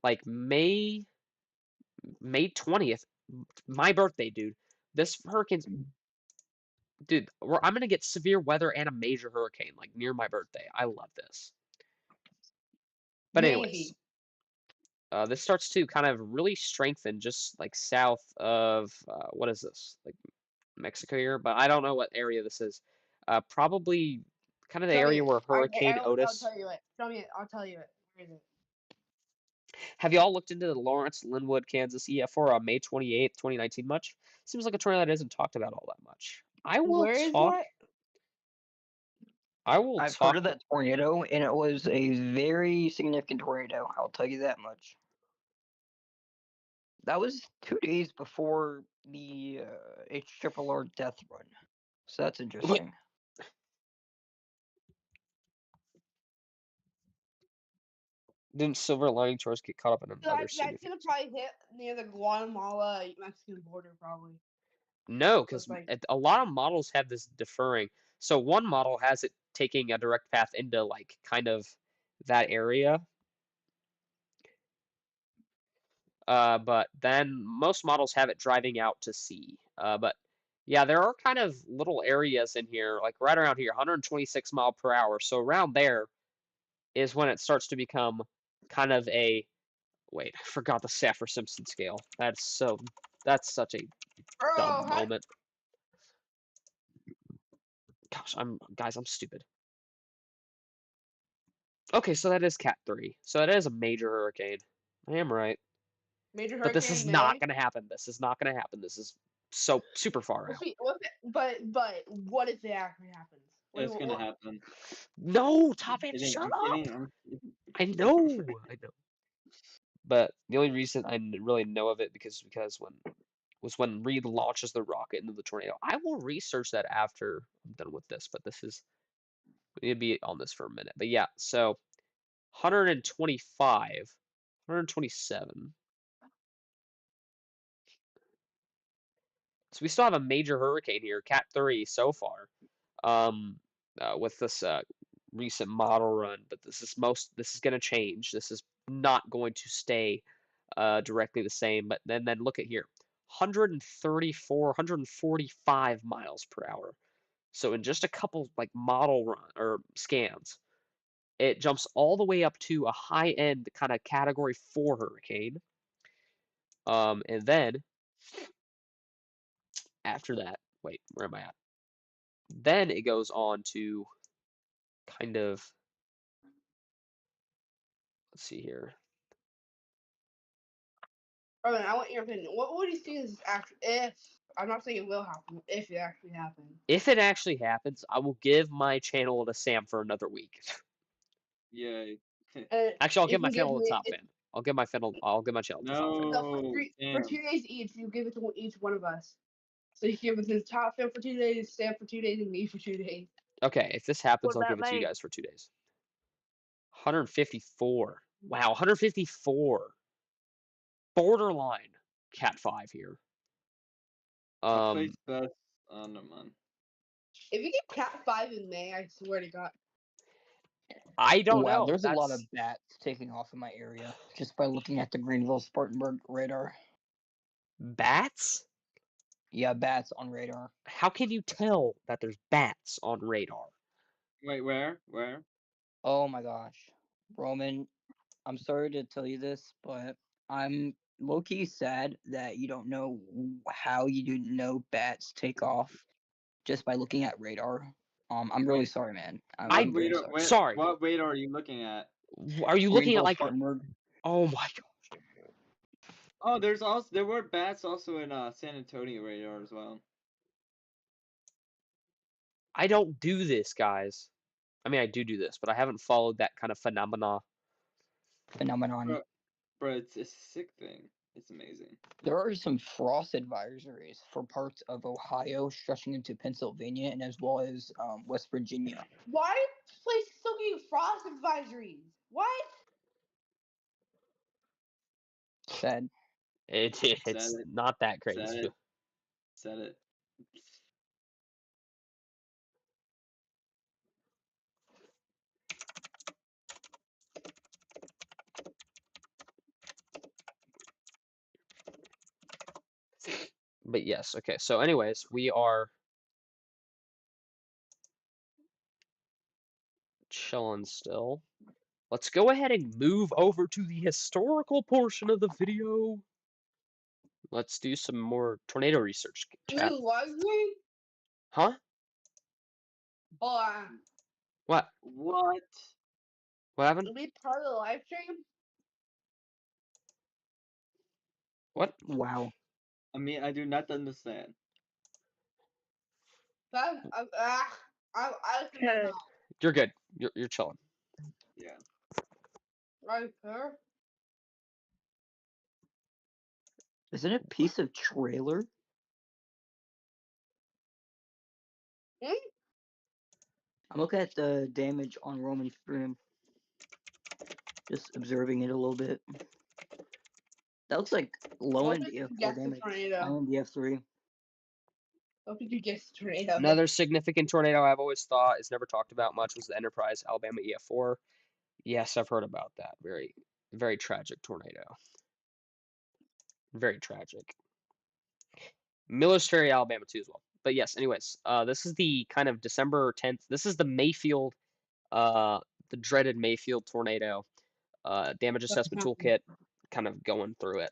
like May 20th, my birthday, dude. This hurricane's, dude. I'm gonna get severe weather and a major hurricane like near my birthday. I love this. But anyways, Maybe. this starts to kind of really strengthen just like south of what is this? Like Mexico here, but I don't know what area this is. Probably kind of the Show me area it. where Hurricane I'll Otis. tell you it. Show me it. I'll tell you it. Where is it? Have y'all looked into the Lawrence, Linwood, Kansas EF4 on May 28th, 2019 much? Seems like a tornado that isn't talked about all that much. Where is that? I will I've heard talk. of that tornado, and it was a very significant tornado. I'll tell you that much. That was 2 days before the HRRR death run, so that's interesting. Didn't Silver Lining Tours get caught up in So another that's gonna significant? probably hit near the Guatemala Mexican border, probably. No, So because it's like a lot of models have this deferring. So one model has it taking a direct path into like kind of that area. But then most models have it driving out to sea. But yeah, there are kind of little areas in here, like right around here, 126 mile per hour. So around there is when it starts to become kind of a, wait, I forgot the Saffir-Simpson scale. That's such a dumb bro, moment. Gosh, guys, I'm stupid. Okay, so that is Cat 3. So that is a major hurricane. I am right. major But this hurricane is in not May. going to happen. This is not going to happen. This is so super far out. But what if it actually happens? It's gonna happen. No, Top Fan, Kidding, shut I'm up! kidding. I know. But the only reason I really know of it because when Reed launches the rocket into the tornado. I will research that after I'm done with this, but we need to be on this for a minute. But yeah, so 125, 127. So we still have a major hurricane here, Cat 3 so far, with this recent model run. But this is going to change. This is not going to stay directly the same. But then look at here, 134, 145 miles per hour. So in just a couple like model run or scans, it jumps all the way up to a high end kind of Category 4 hurricane. And then after that, wait, where am I at? Then it goes on to kind of, let's see here. Bro, I want your opinion. What would you see is actually if I'm not saying it will happen, if it actually happens. If it actually happens, I will give my channel to Sam for another week. Yay. Actually, I'll You give my can give channel to me Top Fan. I'll give my channel to Top Fan. no, for No, for damn. 2 days each. You give it to each one of us. So you give it to Top Fan for 2 days, Sam for 2 days, and me for 2 days. Okay, if this happens, What I'll give about it to you me? guys for 2 days. 154. Wow, 154. Borderline Cat 5 here. What plays best? Oh no, man. If you get Cat 5 in May, I swear to God. I don't Wow, know. there's a lot That's of bats taking off in my area just by looking at the Greenville-Spartanburg radar. bats? Yeah, bats on radar. How can you tell that there's bats on radar? Wait, where? Where? Oh my gosh. Roman, I'm sorry to tell you this, but I'm low-key sad that you don't know how you didn't know bats take off just by looking at radar. I'm really Wait, sorry, man. I- I'm very sorry. Sorry. What radar are you looking at? Are you looking at like? Greenville-Spartanburg. Oh my god! Oh, there were bats also in San Antonio radar as well. I don't do this, guys. I mean, I do this, but I haven't followed that kind of phenomena phenomenon. Bro, it's a sick thing. It's amazing. There are some frost advisories for parts of Ohio stretching into Pennsylvania and as well as West Virginia. Why is this place still getting frost advisories? What? Sad. It's it. not that Said crazy. it. Said it. But yes, okay. So anyways, we are chilling still. Let's go ahead and move over to the historical portion of the video. Let's do some more tornado research, chat. This luxury? Huh? Boy, What? What? What happened? to be part of the live stream? What? Wow. I mean, I do not understand. I cannot. You're good. You're chilling. Yeah. Right here. Is it a piece of trailer? Hmm? I'm looking at the damage on Roman stream. Just observing it a little bit. That looks like low Hope end you EF4 guess the damage. tornado. High end EF3. Hope you guess the tornado. Another significant tornado I've always thought is never talked about much was the Enterprise Alabama EF4. Yes, I've heard about that. Very, very tragic tornado. Very tragic. Miller's Ferry, Alabama too as well. But yes, anyways, this is the kind of December 10th. This is the Mayfield, the dreaded Mayfield tornado. Damage assessment toolkit, kind of going through it.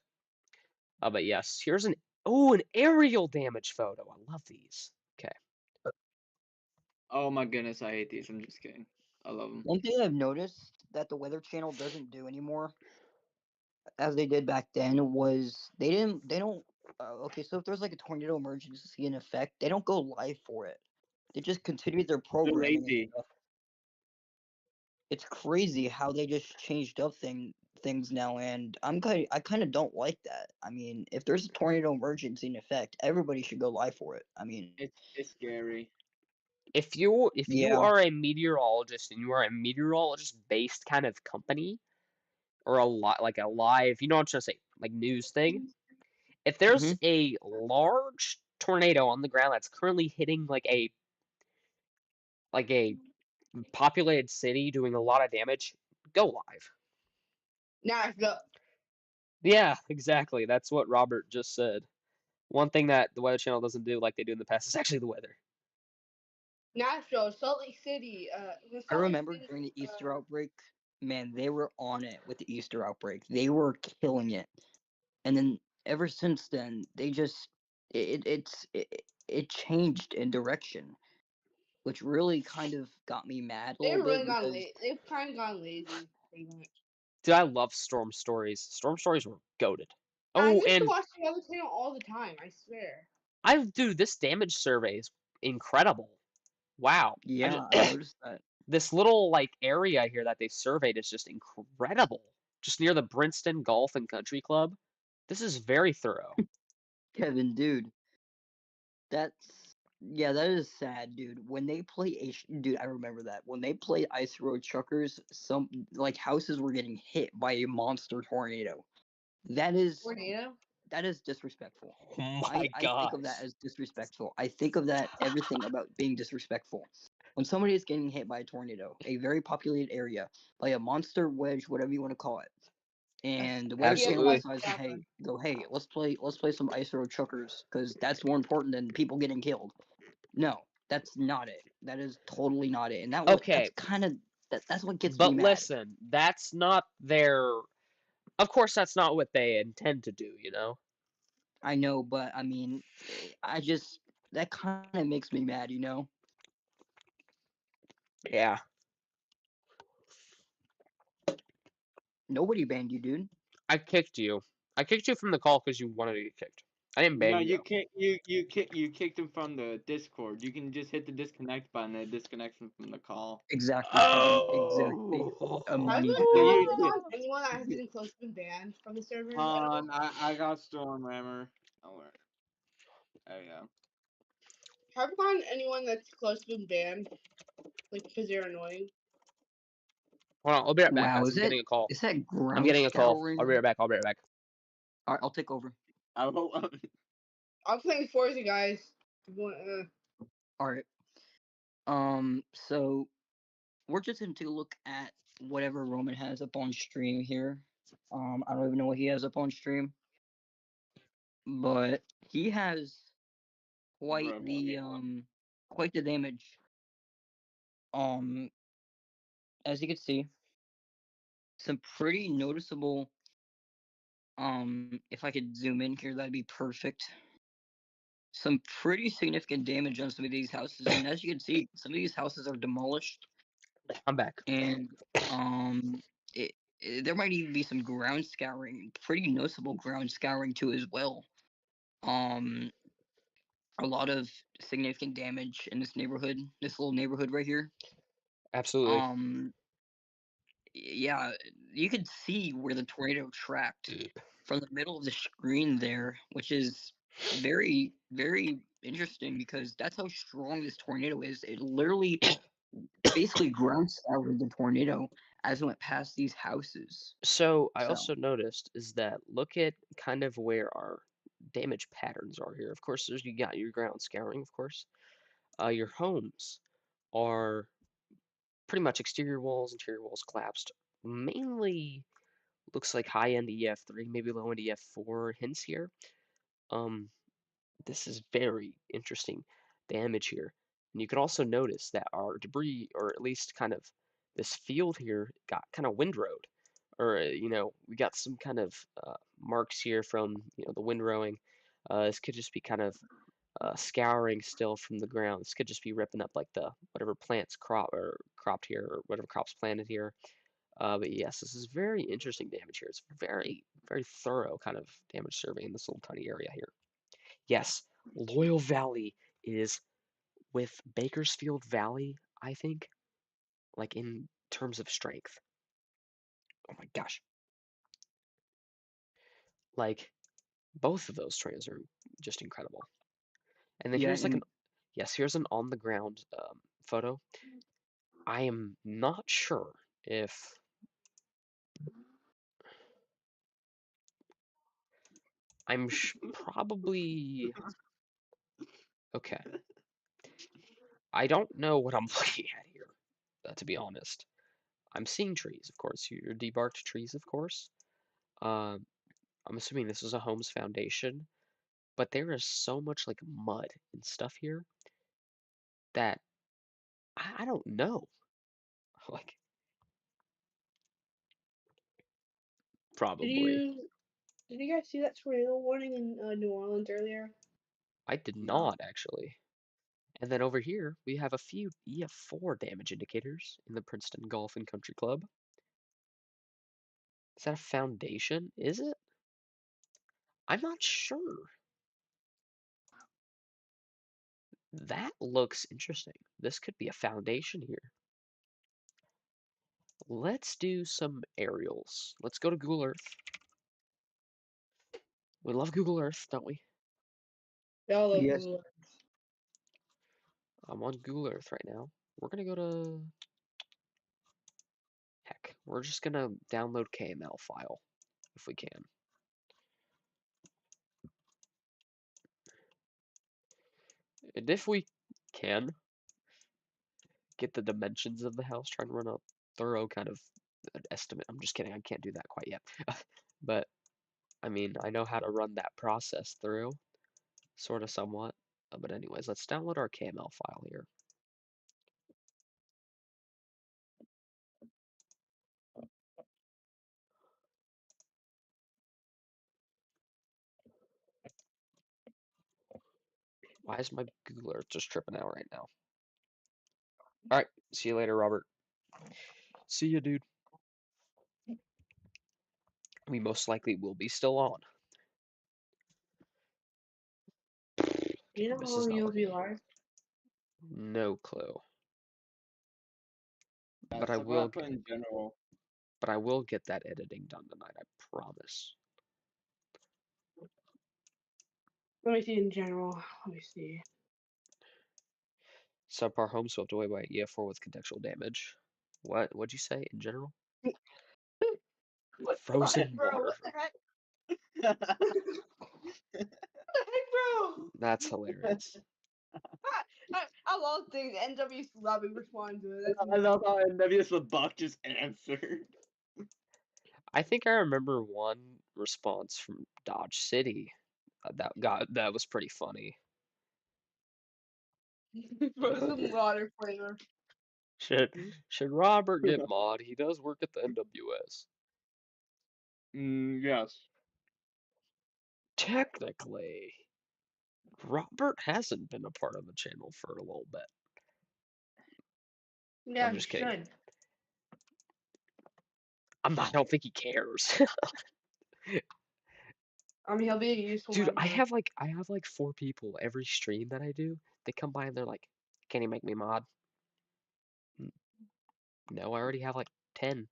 But yes, here's an aerial damage photo. I love these. Okay. Oh my goodness, I hate these. I'm just kidding. I love them. One thing I've noticed that the Weather Channel doesn't do anymore, as they did back then, was they don't. Okay, so if there's like a tornado emergency in effect, they don't go live for it. They just continue their They're programming and lazy. stuff. It's crazy how they just changed up things now, and I kind of don't like that. I mean, if there's a tornado emergency in effect, everybody should go live for it. I mean, It's scary. If you yeah. are a meteorologist and you are a meteorologist based kind of company or a lot like a live, you know what I'm trying to say, like news thing. If there's hmm a large tornado on the ground that's currently hitting like a populated city doing a lot of damage, go live. Nashville. Yeah, exactly. That's what Robert just said. One thing that the Weather Channel doesn't do like they do in the past is actually the weather. Nashville, Salt Lake City. I remember during the Easter outbreak, man, they were on it with the Easter outbreak. They were killing it, and then ever since then, they just it changed in direction, which really kind of got me mad a little They've bit really gone because lazy. They've kind of gone lazy, pretty much. Dude, I love storm stories. Storm stories were goated. I Oh, used to and watch the other channel all the time. I swear. dude, this damage survey is incredible. Wow. yeah, I noticed that. This little like area here that they surveyed is just incredible. Just near the Princeton Golf and Country Club. This is very thorough. Kevin, dude, that's yeah, that is sad, dude. When they play dude, I remember that when they played Ice Road Truckers, some like houses were getting hit by a monster tornado. That is Tornado. that is disrespectful. Oh my I think of that gosh. as disrespectful. I think of that everything about being disrespectful. When somebody is getting hit by a tornado, a very populated area, by a monster wedge, whatever you want to call it, and the Weather Channel Absolutely. decides to hey, let's play some Ice Road Truckers because that's more important than people getting killed. No, that's not it. That is totally not it. And Okay, that's kind of that's what gets me but mad. listen, that's not their. Of course, that's not what they intend to do, you know? I know, but I mean, I just that kind of makes me mad, you know. Yeah. Nobody banned you, dude. I kicked you. I kicked you from the call because you wanted to get kicked. I didn't No, ban you you. kicked him from the Discord. You can just hit the disconnect button and it disconnects him from the call. Exactly, Kevin. Exactly. Oh. Has Money So there back. been anyone that has been close to been banned from the server at all? I got Stormhammer. Oh, where? There you go. Have you gotten anyone that's close to been banned? Like because they're annoying? Hold on, I'll be right back, Wow, guys. I'm getting a call. is that I'm ground getting a call. scouring? I'll be right back. I'll be right back. Alright, I'll take over. I hope. I'm playing Forza, guys. If you want, Alright. So we're just going to take a look at whatever Roman has up on stream here. I don't even know what he has up on stream, but he has quite the damage. As you can see, some pretty noticeable. If I could zoom in here, that'd be perfect. Some pretty significant damage on some of these houses, and as you can see, some of these houses are demolished, I'm back. and there might even be some ground scouring, pretty noticeable ground scouring too as well. A lot of significant damage in this neighborhood, this little neighborhood right here. Absolutely. Yeah, you could see where the tornado tracked from the middle of the screen there, which is very, very interesting because that's how strong this tornado is. It literally basically ground scoured the tornado as it went past these houses. So I So, also noticed is that look at kind of where our damage patterns are here. Of course, there's you got your ground scouring, of course. Your homes are pretty much exterior walls, interior walls collapsed. Mainly looks like high-end EF3, maybe low-end EF4 hints here. This is very interesting damage here. And you can also notice that our debris, or at least kind of this field here, got kind of windrowed. Or, we got some kind of marks here from, the windrowing. This could just be kind of scouring still from the ground. This could just be ripping up like the whatever plants cropped here, or whatever crops planted here. But yes, this is very interesting damage here. It's very, very thorough kind of damage survey in this little tiny area here. Yes, Loyal Valley is with Bakersfield Valley, I think, like in terms of strength. Oh my gosh. Like both of those trains are just incredible. And then yeah, here's like and here's an on the ground photo. I am not sure if probably okay. I don't know what I'm looking at here, to be honest. I'm seeing trees, of course. Your debarked trees, of course. Um, I'm assuming this is a home's foundation, but there is so much like mud and stuff here that I don't know. Like, did probably. you guys see that tornado warning in New Orleans earlier? I did no. not actually. And then over here, we have a few EF4 damage indicators in the Princeton Golf and Country Club. Is that a foundation? Is it? I'm not sure. That looks interesting. This could be a foundation here. Let's do some aerials. Let's go to Google Earth. We love Google Earth, don't we? They all love Yes. Google. I'm on Google Earth right now. We're gonna go to heck. We're just gonna download KML file if we can. And if we can get the dimensions of the house, try and run a thorough kind of estimate. I'm just kidding, I can't do that quite yet. But I mean, I know how to run that process through, sort of somewhat. But anyways, let's download our KML file here. Why is my Google Earth just tripping out right now? All right, see you later, Robert. See you, dude. We most likely will be still on. You know This how is long not you'll be working. live? No clue. Yeah, But I so what I will put in general. but I will get that editing done tonight, I promise. Let me see in general. Let me see. Subpar home swept away by EF4 with contextual damage. What'd you say in general? What the heck, Frozen bro? water. What the heck? What the heck, bro? That's hilarious. I love things NW Lobby respond to it. That's I love how NWS the Buck just answered. I think I remember one response from Dodge City that was pretty funny. frozen water flavor. Should should Robert get mod? He does work at the NWS. Yes. Technically, Robert hasn't been a part of the channel for a little bit. Yeah, I'm he just kidding. should. I don't think he cares. I mean, he'll be a useful Dude, I member. have like 4 people every stream that I do. They come by and they're like, "Can you make me mod?" No, I already have like 10.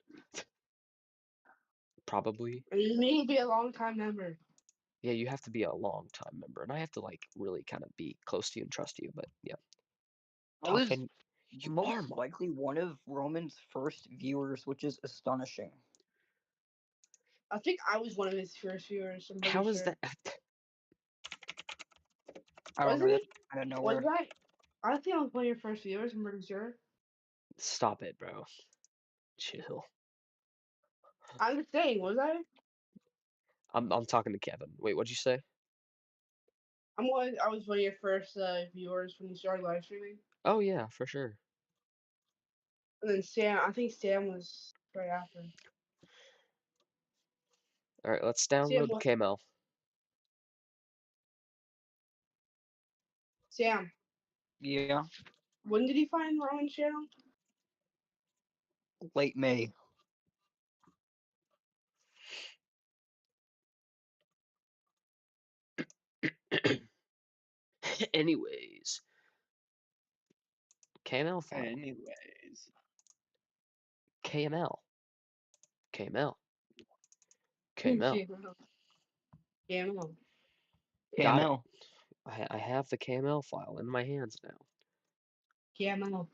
Probably. And you need to be a long time member. Yeah, you have to be a long time member, and I have to like really kind of be close to you and trust you. But yeah, I was Toughen, you are most mod. likely one of Roman's first viewers, which is astonishing. I think I was one of his first viewers. I'm pretty How is sure. that? I don't Was know. he? That's out of Was nowhere. I? I think I was one of your first viewers. I'm pretty sure. Stop it, bro. Chill. I'm just saying. Was I? I'm talking to Kevin. Wait, what'd you say? I was one of your first viewers when you started live streaming. Oh yeah, for sure. And then Sam. I think Sam was right after. All right, let's Sam. download KML. Sam. Yeah, When did you find Rowan's channel? late May. Anyways, KML file. Anyways. KML. KML. KML. KML. Got it. KML. I have the KML file in my hands now. KML.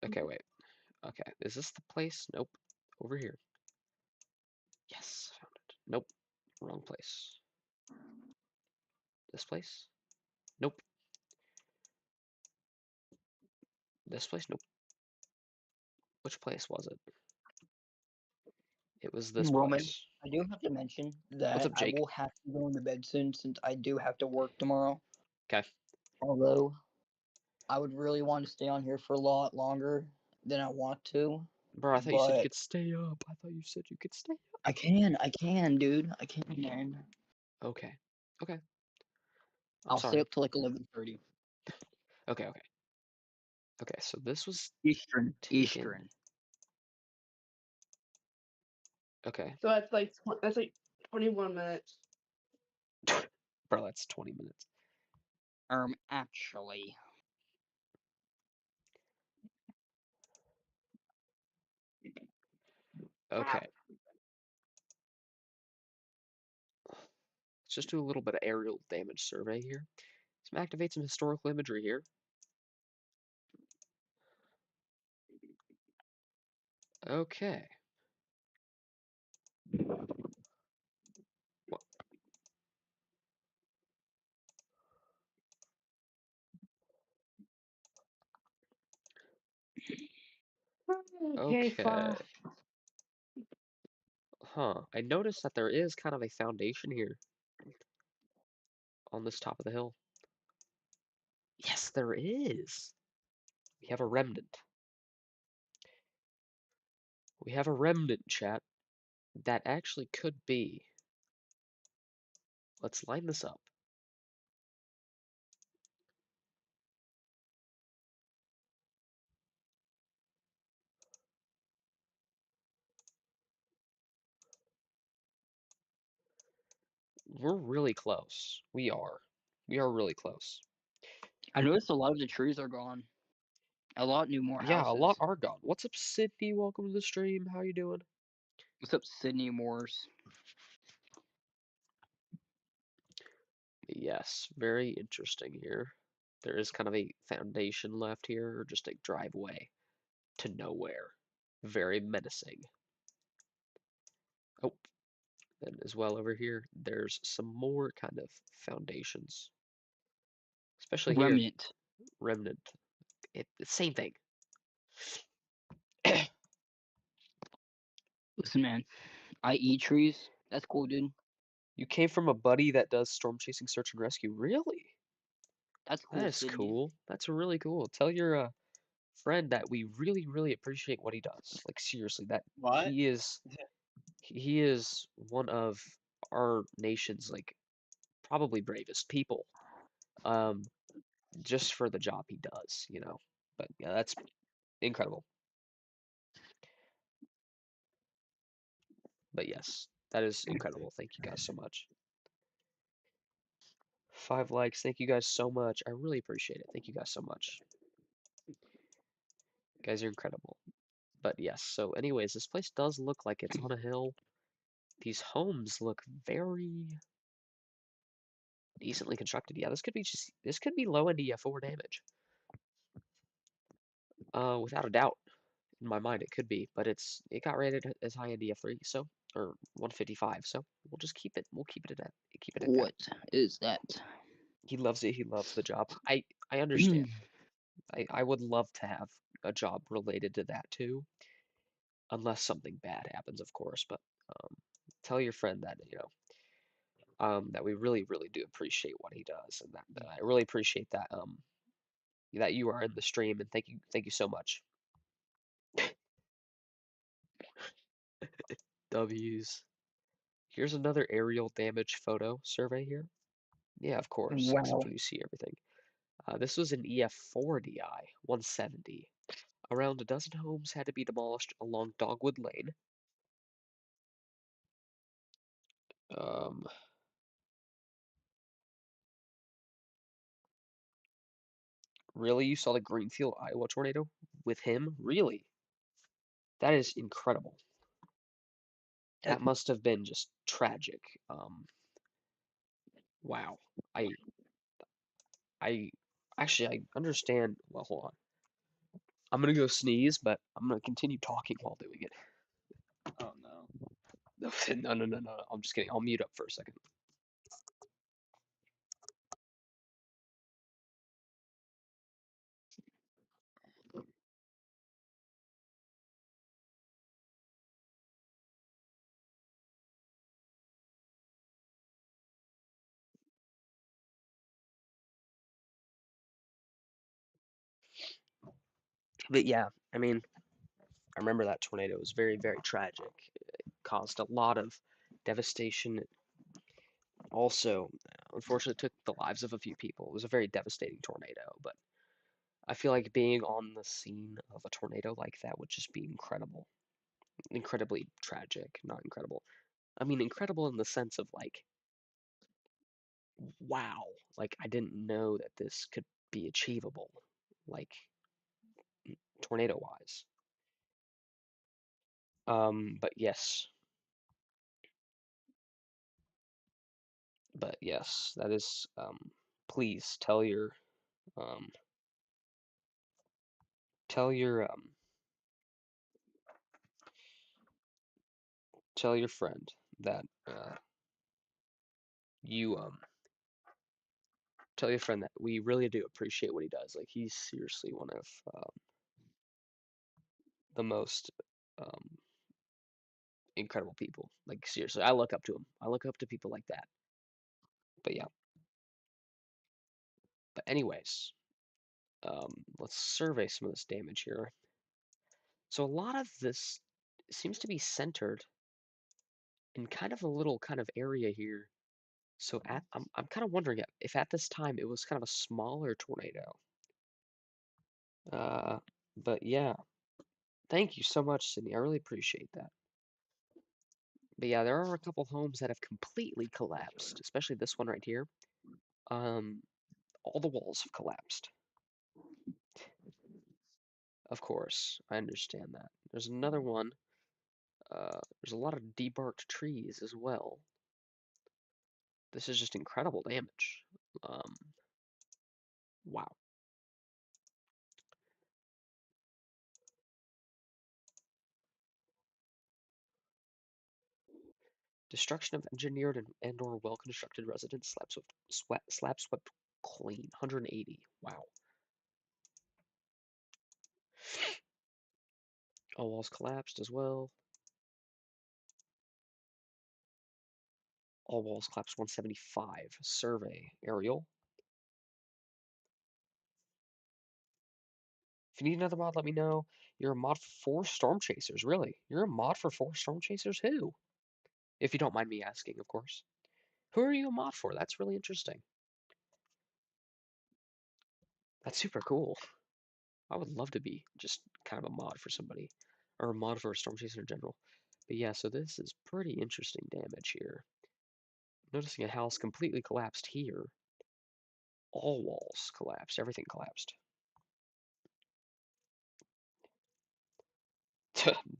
Okay, wait. Okay, is this the place? Nope. Over here. Yes, found it. Nope. Wrong place. This place? Nope. This place? Nope. Which place was it? It was this Roman, place. I do have to mention What's that up, I Jake? will have to go into bed soon since I do have to work tomorrow. Okay. Although, I would really want to stay on here for a lot longer than I want to. Bro, I thought you said you But could stay up. I thought you said you could stay up. I can, dude. I can, man. Okay. Okay. I'm I'll stay sorry. up till like 11:30 Okay, okay. Okay, so this was Eastern. taken. Eastern. Okay. So that's like 21 minutes. Bro, that's 20 minutes. Actually. Okay. Let's just do a little bit of aerial damage survey here. Let's activate some historical imagery here. Okay. What? Okay, fine. Okay. Huh. I noticed that there is kind of a foundation here on this top of the hill. Yes, there is. We have a remnant. We have a remnant, chat. That actually could be. Let's line this up. We're really close. We are. We are really close. I noticed a lot of the trees are gone. A lot new more Yeah, a lot houses. are gone. What's up, Sydney? Welcome to the stream. How you doing? What's up, Sydney Moores? Yes, very interesting here. There is kind of a foundation left here, or just a driveway to nowhere. Very menacing. Oh, and as well over here, there's some more kind of foundations. Especially here, Remnant. remnant. It's same thing. Listen, man. I eat trees. That's cool, dude. You came from a buddy that does storm chasing search and rescue. Really? That's That cool, is Sydney. cool. That's really cool. Tell your friend that we really, really appreciate what he does. Like seriously, that What? he is one of our nation's like probably bravest people. Um, just for the job he does, you know. But yeah, that's incredible. But yes, that is incredible. Thank you guys so much. 5 likes. Thank you guys so much. I really appreciate it. Thank you guys so much. You guys are incredible. But yes, so anyways, this place does look like it's on a hill. These homes look very decently constructed. Yeah, this could be low end EF4 damage. Without a doubt. In my mind it could be, but it got rated as high end EF3, so or 155, so we'll just keep it. We'll keep it at that. What is that? He loves it. He loves the job. I understand. I would love to have a job related to that too, unless something bad happens, of course. But tell your friend that that we really really do appreciate what he does, and that I really appreciate that you are in the stream, and thank you so much. W's. Here's another aerial damage photo survey here. Yeah, of course, except Wow. when you see everything. This was an EF4 DI, 170. Around a dozen homes had to be demolished along Dogwood Lane. Um, really? You saw the Greenfield, Iowa tornado with him? Really? That is incredible. That must have been just tragic. Wow. I I actually I understand. Well, hold on. I'm gonna go sneeze, but I'm gonna continue talking while doing it. Oh no. No, no, no, no. I'm just kidding. I'll mute up for a second. But yeah, I mean, I remember that tornado was very, very tragic. It caused a lot of devastation. It also, unfortunately, took the lives of a few people. It was a very devastating tornado, but I feel like being on the scene of a tornado like that would just be incredible. Incredibly tragic, not incredible. I mean, incredible in the sense of like, wow, like I didn't know that this could be achievable, like tornado wise. But yes, that is, please um, tell your, tell your friend that, you, tell your friend that we really do appreciate what he does. Like, he's seriously one of, the most, um, incredible people. Like, seriously, I look up to him. I look up to people like that. But yeah. But anyways, let's survey some of this damage here. So a lot of this seems to be centered in kind of a little kind of area here. So I'm kind of wondering if at this time it was kind of a smaller tornado. Uh, but yeah, thank you so much, Sydney. I really appreciate that. But yeah, there are a couple homes that have completely collapsed, especially this one right here. All the walls have collapsed. Of course, I understand that. There's another one. There's a lot of debarked trees as well. This is just incredible damage. Wow. Destruction of engineered and/or well-constructed residence slab swept clean. 180. Wow. All walls collapsed as well. All walls collapsed 175. Survey. Aerial. If you need another mod, let me know. You're a mod for 4 Storm Chasers, really? You're a mod for 4 Storm Chasers? Who? If you don't mind me asking, of course. Who are you a mod for? That's really interesting. That's super cool. I would love to be just kind of a mod for somebody, or a mod for a Storm Chaser in general. But yeah, so this is pretty interesting damage here. Noticing a house completely collapsed here. All walls collapsed. Everything collapsed.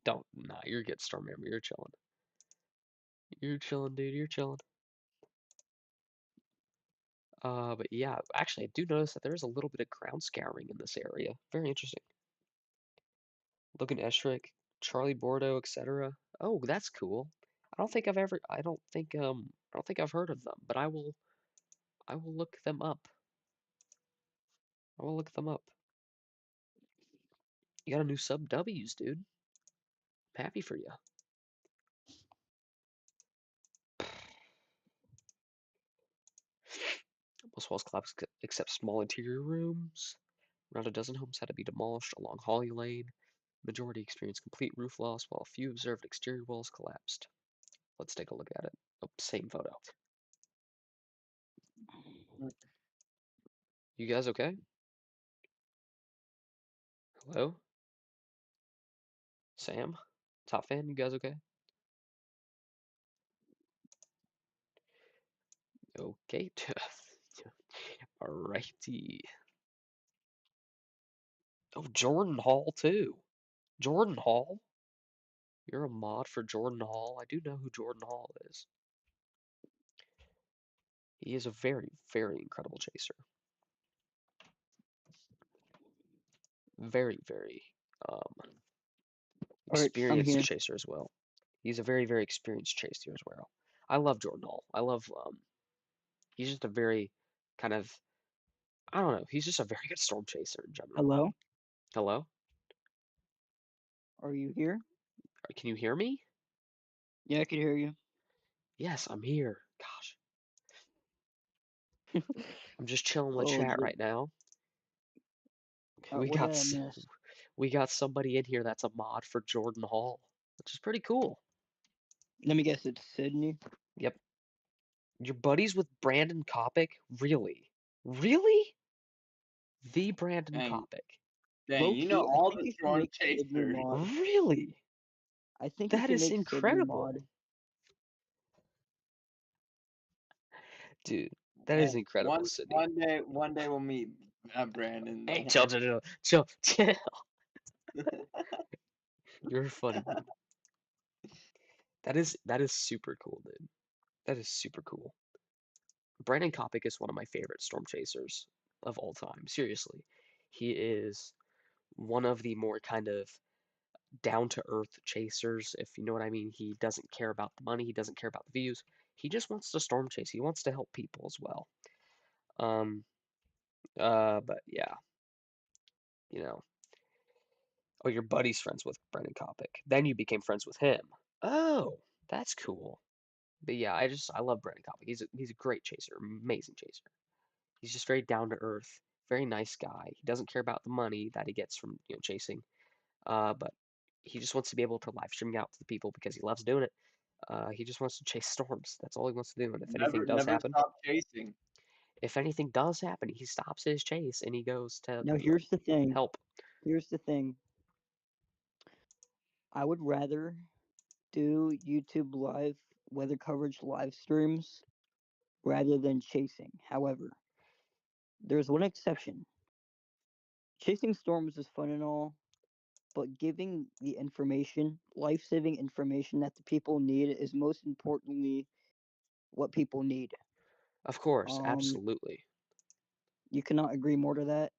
Don't. Nah, you're good, Stormhammer. You're chilling. You're chilling, dude. You're chilling. But yeah, actually, I do notice that there is a little bit of ground scouring in this area. Very interesting. Logan Eschrick, Charlie Bordeaux, etc. Oh, that's cool. I don't think I've heard of them, but I will look them up. I will look them up. You got a new sub W's, dude. I'm happy for you. Most walls collapsed except small interior rooms. Around a dozen homes had to be demolished along Holly Lane. Majority experienced complete roof loss, while a few observed exterior walls collapsed. Let's take a look at it. Oh, same photo. You guys okay? Hello? Sam? Top fan, you guys okay? Okay. Alrighty. Oh, Jordan Hall too. Jordan Hall? You're a mod for Jordan Hall? I do know who Jordan Hall is. He is a very, very incredible chaser. Very, very Alright, I'm experienced here. chaser as well. He's a very, very experienced chaser as well. I love Jordan Hall. I love he's just a very kind of I don't know, he's just a very good storm chaser in general. Hello? Hello? Are you here? Can you hear me? Yeah, I can hear you. Yes, I'm here. Gosh. I'm just chilling with Oh, chat right now. what did I miss? We got somebody in here that's a mod for Jordan Hall, which is pretty cool. Let me guess, it's Sydney. Yep. Your buddies with Brandon Kopic? Really? Really? The Brandon Dang, Kopic. dang, Low you know key, I all think the you should storm make Sydney chasers. mod. Really? I think you That should is make Sydney incredible. mod. Dude, that is Hey, incredible, Sydney. one day we'll meet Brandon. Hey, Don't chill. You're funny, dude. That is super cool, dude. That is super cool. Brandon Kopic is one of my favorite storm chasers of all time. Seriously. He is one of the more kind of down to earth chasers, if you know what I mean. He doesn't care about the money, he doesn't care about the views. He just wants to storm chase. He wants to help people as well. But yeah, you know. Oh, your buddy's friends with Brendan Kopic. Then you became friends with him. Oh, that's cool. But yeah, I love Brendan Kopic. He's a great chaser, amazing chaser. He's just very down to earth, very nice guy. He doesn't care about the money that he gets from chasing, but he just wants to be able to live stream out to the people because he loves doing it. He just wants to chase storms. That's all he wants to do. And never stop chasing. if anything does happen, he stops his chase and he goes to Now, here's the thing. help. Here's the thing. I would rather do YouTube live weather coverage live streams rather than chasing. However, there's one exception. Chasing storms is fun and all, but giving the information, life-saving information that the people need is most importantly what people need. Of course, Um, absolutely. you cannot agree more to that.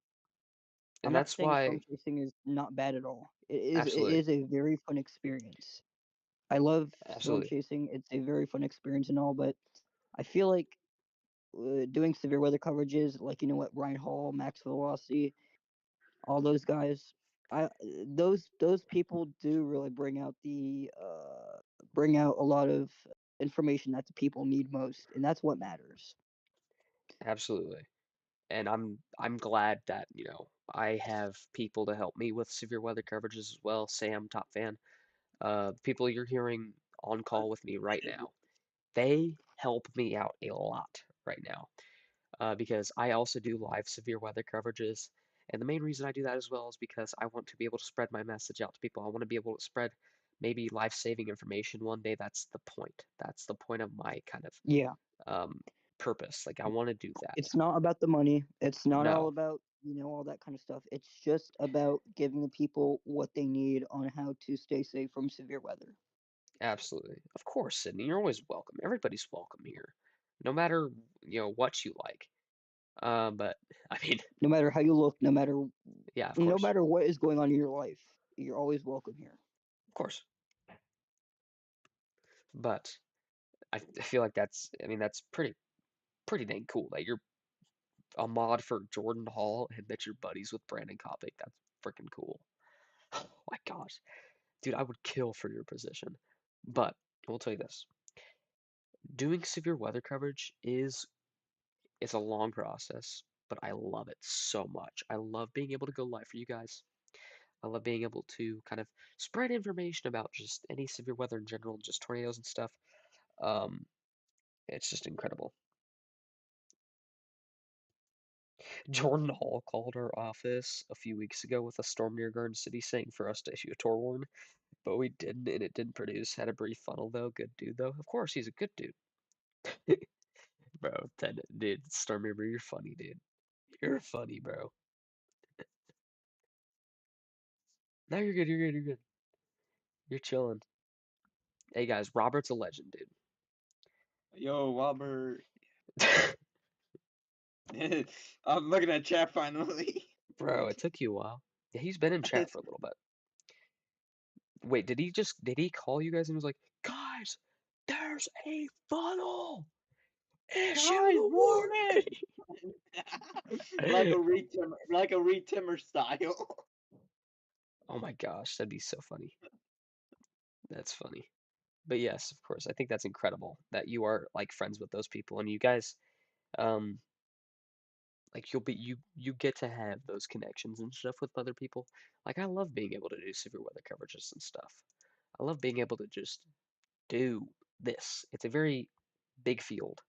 I'm And not that's saying storm why, chasing is not bad at all. It absolutely, is a very fun experience. I love storm absolutely, chasing. It's a very fun experience and all, but I feel like doing severe weather coverages, like you know what, Ryan Hall, Max Velocity, all those guys, those people do really bring out a lot of information that the people need most, and that's what matters. absolutely. And I'm glad that, I have people to help me with severe weather coverages as well. Sam, top fan. The people you're hearing on call with me right now, they help me out a lot right now. Because I also do live severe weather coverages. And the main reason I do that as well is because I want to be able to spread my message out to people. I want to be able to spread maybe life-saving information one day. That's the point. That's the point of my kind of Yeah, um, purpose. Like I want to do that. it's not about the money. It's not all No, about all that kind of stuff. It's just about giving the people what they need on how to stay safe from severe weather. absolutely. Of course, Sydney, you're always welcome. Everybody's welcome here, no matter what you like. But I mean, No matter how you look, yeah, of no course, matter what is going on in your life, you're always welcome here. of course. But I feel like I mean, that's pretty dang cool that you're a mod for Jordan Hall and that you're buddies with Brandon Kopic. That's freaking cool. Oh my gosh. Dude, I would kill for your position. But I will tell you this. Doing severe weather coverage is a long process, but I love it so much. I love being able to go live for you guys. I love being able to kind of spread information about just any severe weather in general, just tornadoes and stuff. Um, it's just incredible. Jordan Hall called our office a few weeks ago with a storm near Garden City saying for us to issue a tour warn, but we didn't, and it didn't produce. Had a brief funnel though. Good dude though. Of course, he's a good dude. Bro, dude, Storm River, you're funny, dude. You're funny, bro. No, you're good. You're good. You're good. You're chilling. Hey guys, Robert's a legend, Yo, Robert. dude. I'm looking at chat finally. Bro, it took you a while. Yeah, he's been in chat for a little bit. Wait, did he call you guys and was like, guys, there's a funnel. Issue Guys, the warning! warning. Like a retimmer style. Oh my gosh, that'd be so funny. That's funny. But yes, of course, I think that's incredible that you are like friends with those people and you guys, um, like you get to have those connections and stuff with other people. Like I love being able to do severe weather coverages and stuff. I love being able to just do this. It's a very big field.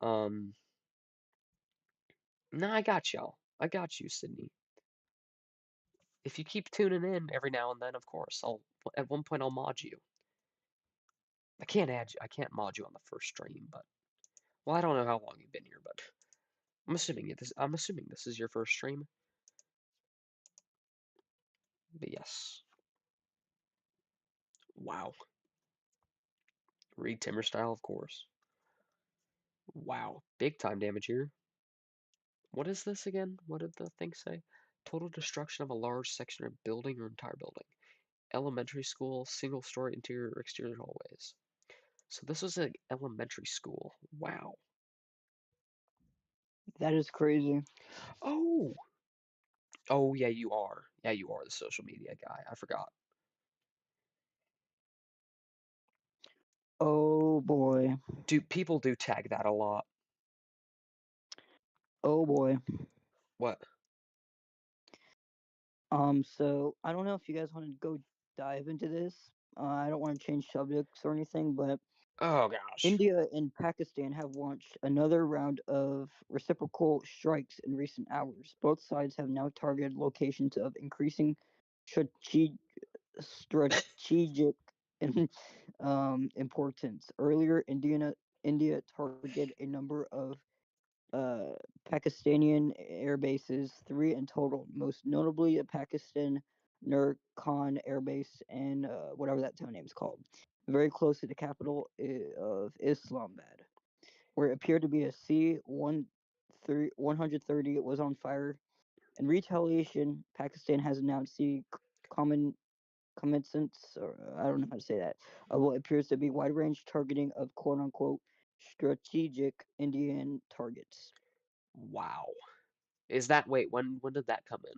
Um, no, I got y'all. I got you, Sydney. If you keep tuning in every now and then, of course, I'll at one point I'll mod you. I can't mod you on the first stream, but well, I don't know how long you've been here, but I'm assuming this is your first stream. But yes. Wow. Read Timber style, of course. Wow. Big time damage here. What is this again? What did the thing say? Total destruction of a large section of building or entire building. Elementary school, single story interior or exterior hallways. So this was an elementary school. Wow. That is crazy. Oh. Oh yeah, you are. Yeah, you are the social media guy. I forgot. Oh boy. People do tag that a lot. Oh boy. What? So I don't know if you guys want to go dive into this. I don't want to change subjects or anything, but Oh gosh. India and Pakistan have launched another round of reciprocal strikes in recent hours. Both sides have now targeted locations of increasing strate- strategic importance. Earlier, India targeted a number of uh, Pakistani air bases, three in total, most notably a Pakistan Nur Khan Air Base and whatever that town name is called, very close to the capital of Islamabad, where it appeared to be a C-130 was on fire. In retaliation, Pakistan has announced the common commencance, or I don't know how to say that, of what appears to be wide-range targeting of quote-unquote strategic Indian targets. Wow. Is that wait, when did that come in?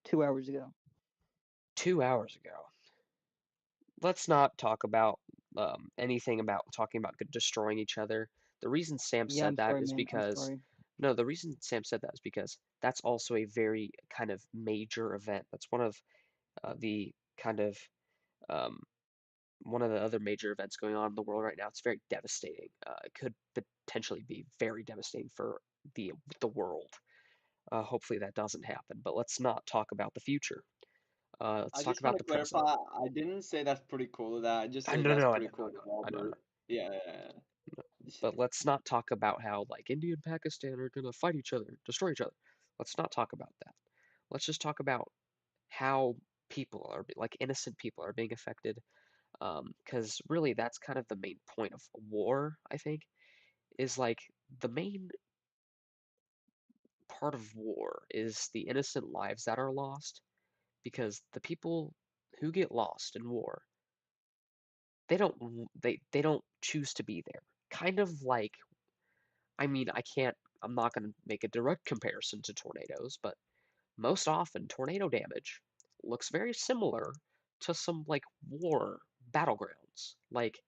2 hours ago. 2 hours ago. Let's not talk about anything about talking about destroying each other. The reason Sam Yeah, said I'm that sorry, is man. I'm because sorry. no, the reason Sam said that is because that's also a very kind of major event. That's one of the kind of um, one of the other major events going on in the world right now. It's very devastating. It could potentially be very devastating for the world. Hopefully that doesn't happen. But let's not talk about the future. Let's I talk just about want the to present. clarify. I didn't say that's pretty cool of that. I just said No, that's no, I pretty know, cool of I know, I know. Albert. Yeah, yeah, yeah. But let's not talk about how like India and Pakistan are gonna fight each other, destroy each other. Let's not talk about that. Let's just talk about how people are like innocent people are being affected. Because really that's kind of the main point of war, I think, is like the main part of war is the innocent lives that are lost because the people who get lost in war, they don't choose to be there. Kind of like I mean, I'm not going to make a direct comparison to tornadoes, but most often tornado damage looks very similar to some like war battlegrounds. Like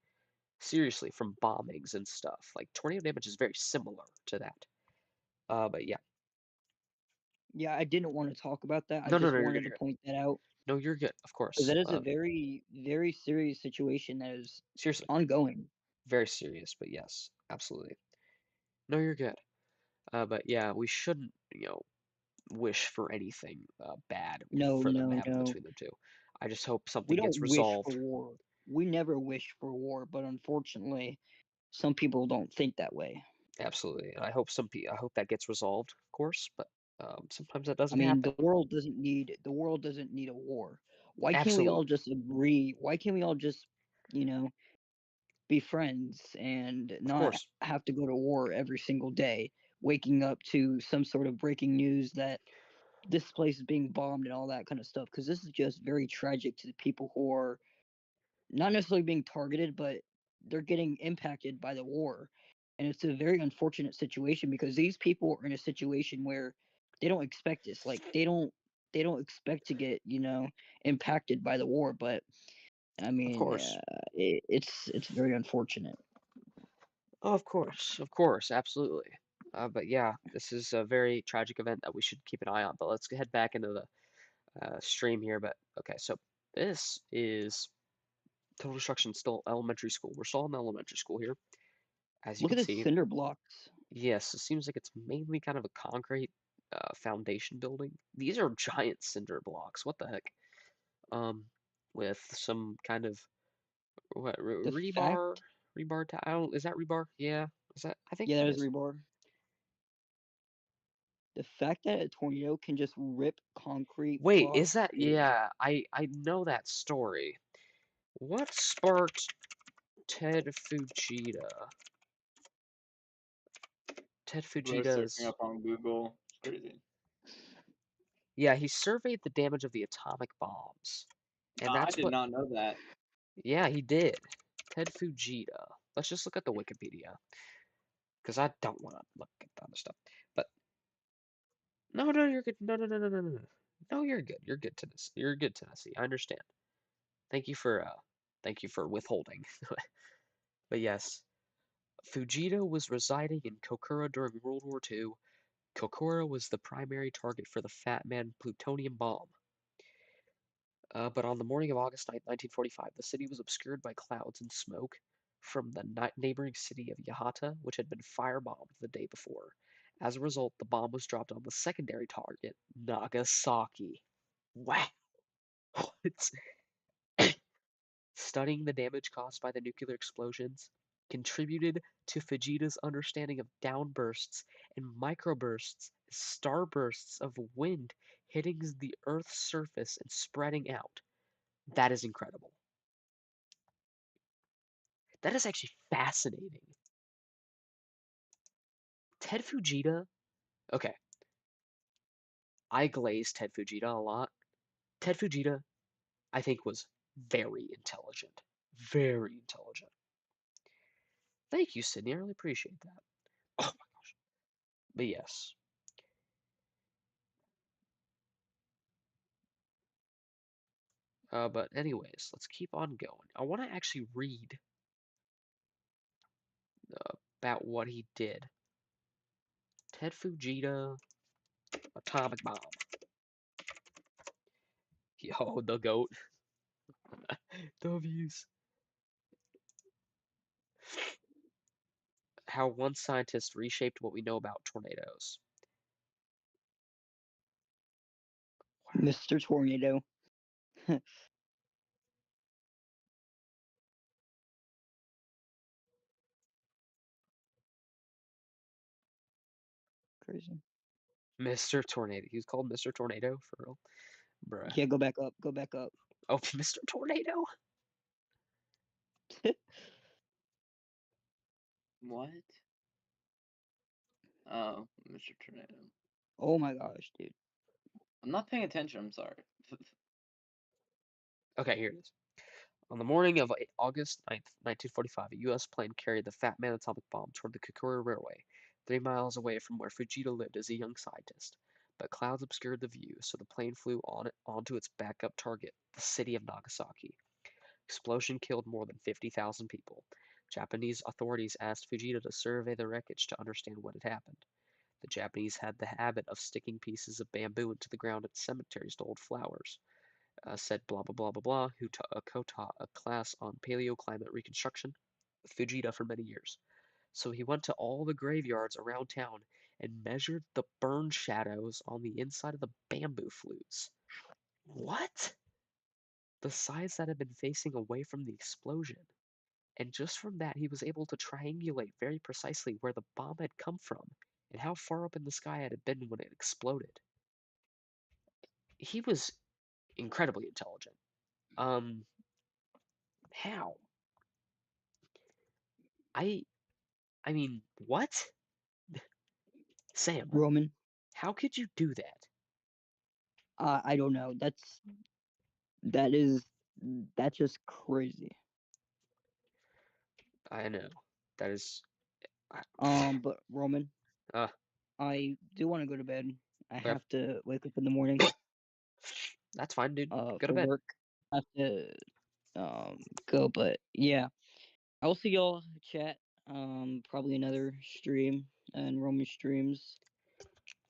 seriously, from bombings and stuff. Like tornado damage is very similar to that. But yeah, Yeah, I didn't want to talk about that. I no, no, just no, you're good, wanted to you're good. point that out No, you're good, of because course. that is a very, very serious situation that is Seriously, ongoing. very serious, but yes, absolutely. No, you're good. But yeah, we shouldn't, wish for anything bad No, for them to no, happen no. between them two. I just hope We something don't gets wish for resolved. war. We never wish for war, but unfortunately, some people don't think that way. Absolutely. And I hope that gets resolved, of course, but sometimes that I doesn't mean, happen. the world doesn't need a war. Why can't we all Absolutely. just agree? Why can't we all just, you know, be friends and Of not course. have to go to war every single day, waking up to some sort of breaking news that this place is being bombed and all that kind of stuff? Because this is just very tragic to the people who are not necessarily being targeted, but they're getting impacted by the war. And it's a very unfortunate situation because these people are in a situation where they don't expect this. Like they don't expect to get, impacted by the war, but I Of mean, course. it's very unfortunate. Oh, of course, absolutely. But yeah, this is a very tragic event that we should keep an eye on. But let's head back into the stream here. But okay, so this is Total Destruction still elementary school. We're still in elementary school here. As you Look can at the see, cinder blocks. yes, it seems like it's mainly kind of a concrete foundation building. These are giant cinder blocks. What the heck? Um, with some kind of what The rebar, fact, rebar. I don't. Is that rebar? Yeah. Is that? I think yeah, that that is is. rebar. The fact that a tornado can just rip concrete Wait, is blocks that? is Yeah, I know that story. What sparked Ted Fujita? Ted We're searching Fujita's. up on Google. It's crazy. Yeah, he surveyed the damage of the atomic bombs, and I that's did what. not know that. Yeah, he did. Ted Fujita. Let's just look at the Wikipedia because I don't want to look at the other stuff. But no, no, you're good. No, no, no, no, no, no, no. No, you're good. You're good, Tennessee. You're good, Tennessee. I understand. Thank you for withholding. But yes, Fujita was residing in Kokura during World War II. Kokura was the primary target for the Fat Man plutonium bomb. But on the morning of August 9, 1945, the city was obscured by clouds and smoke from the neighboring city of Yahata, which had been firebombed the day before. As a result, the bomb was dropped on the secondary target, Nagasaki. Wow. It's studying the damage caused by the nuclear explosions. contributed to Fujita's understanding of downbursts and microbursts, starbursts of wind hitting the Earth's surface and spreading out. That is incredible. That is actually fascinating. Ted Fujita, okay, I glaze Ted Fujita a lot. Ted Fujita, I think, was very intelligent. Very intelligent. Thank you, Sydney. I really appreciate that. Oh my gosh. But yes. But anyways, let's keep on going. I want to actually read about what he did. Ted Fujita, atomic bomb. Yo, the goat. W's. How one scientist reshaped what we know about tornadoes. Mr. Tornado. Crazy. Mr. Tornado. He was called Mr. Tornado for real. Bruh. Yeah, go back up. Go back up. Oh, Mr. Tornado? What? Oh, Mr. Tornado. Oh my gosh, dude. I'm not paying attention. I'm sorry. Okay, here it is. On the morning of August 9th, 1945, a U.S. plane carried the Fat Man atomic bomb toward the Kokura Railway, 3 miles away from where Fujita lived as a young scientist. But clouds obscured the view, so the plane flew onto its backup target, the city of Nagasaki. Explosion killed more than 50,000 people. Japanese authorities asked Fujita to survey the wreckage to understand what had happened. The Japanese had the habit of sticking pieces of bamboo into the ground at cemeteries to hold flowers. Said blah blah blah blah blah, who co-taught a class on paleoclimate reconstruction with Fujita for many years. So he went to all the graveyards around town and measured the burn shadows on the inside of the bamboo flutes. What? The sides that had been facing away from the explosion. And just from that, he was able to triangulate very precisely where the bomb had come from and how far up in the sky it had been when it exploded. He was incredibly intelligent. Um, how? I I mean, what? Sam, Roman. how could you do that? I don't know. That's just crazy. I know. That is But Roman, uh I do want to go to bed. I okay. have to wake up in the morning. That's fine, dude. Go to For bed. work. I have to go, but yeah. I will see y'all chat. Probably another stream and Roman streams.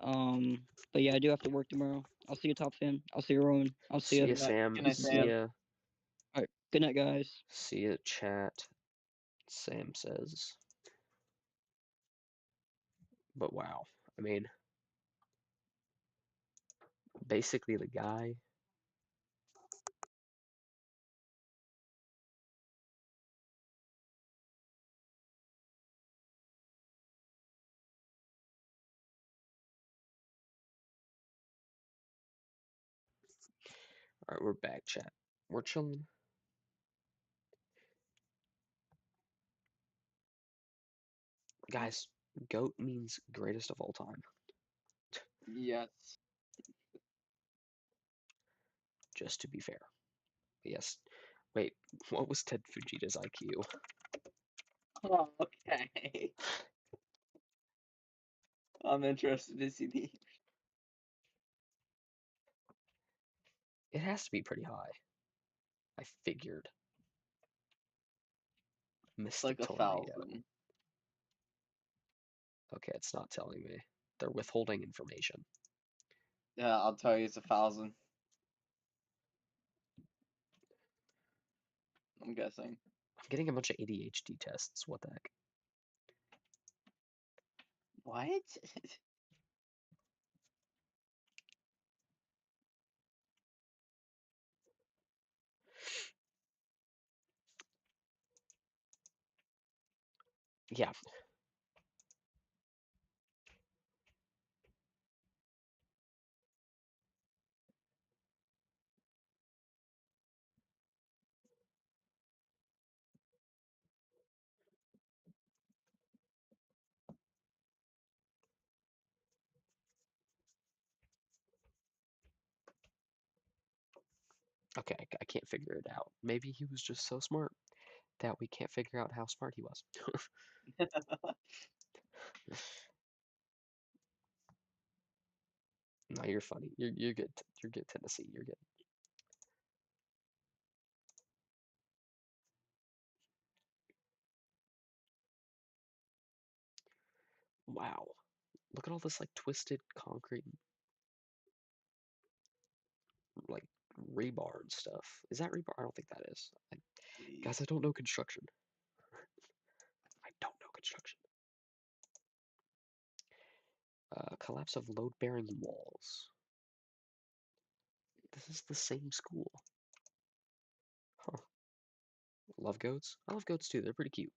But yeah, I do have to work tomorrow. I'll see you, Top Fan. I'll see you, Roman. I'll see See you. ya, Good night, Sam. good night, See Sam. ya. All right. Good night, guys. See ya, chat. Sam says. But wow. I mean, basically the guy. Alright, we're back, chat. We're chilling. Guys, GOAT means greatest of all time. Yes. Just to be fair. Yes. Wait, what was Ted Fujita's IQ? Oh, okay. I'm interested to see the. It has to be pretty high. I figured. It's Mystic like Tornado. 1,000. Okay, it's not telling me. They're withholding information. Yeah, I'll tell you, it's 1,000. I'm guessing. I'm getting a bunch of ADHD tests. What the heck? What? Yeah. Okay, I can't figure it out. Maybe he was just so smart that we can't figure out how smart he was. No, you're funny. You're good. You're good, Tennessee. You're good. Wow. Look at all this like twisted concrete, like rebar and stuff. Is that rebar? I don't think that is. Guys, I don't know construction. I don't know construction. Collapse of load-bearing walls. This is the same school. Huh. Love goats? I love goats too. They're pretty cute.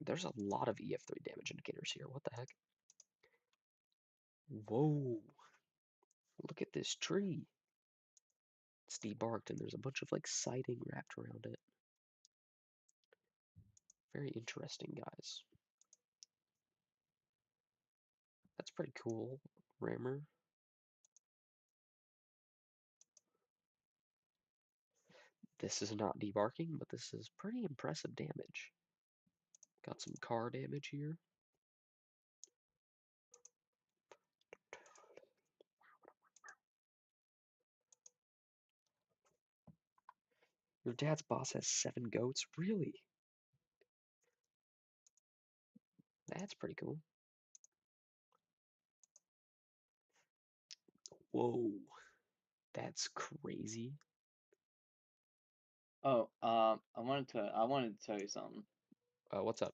There's a lot of EF3 damage indicators here. What the heck? Whoa. Look at this tree. It's debarked and there's a bunch of like siding wrapped around it. Very interesting, guys. That's pretty cool. Rammer. This is not debarking, but this is pretty impressive damage. Got some car damage here. Your dad's boss has 7 goats? Really? That's pretty cool. Whoa. That's crazy. Oh, I wanted to tell you something. What's up?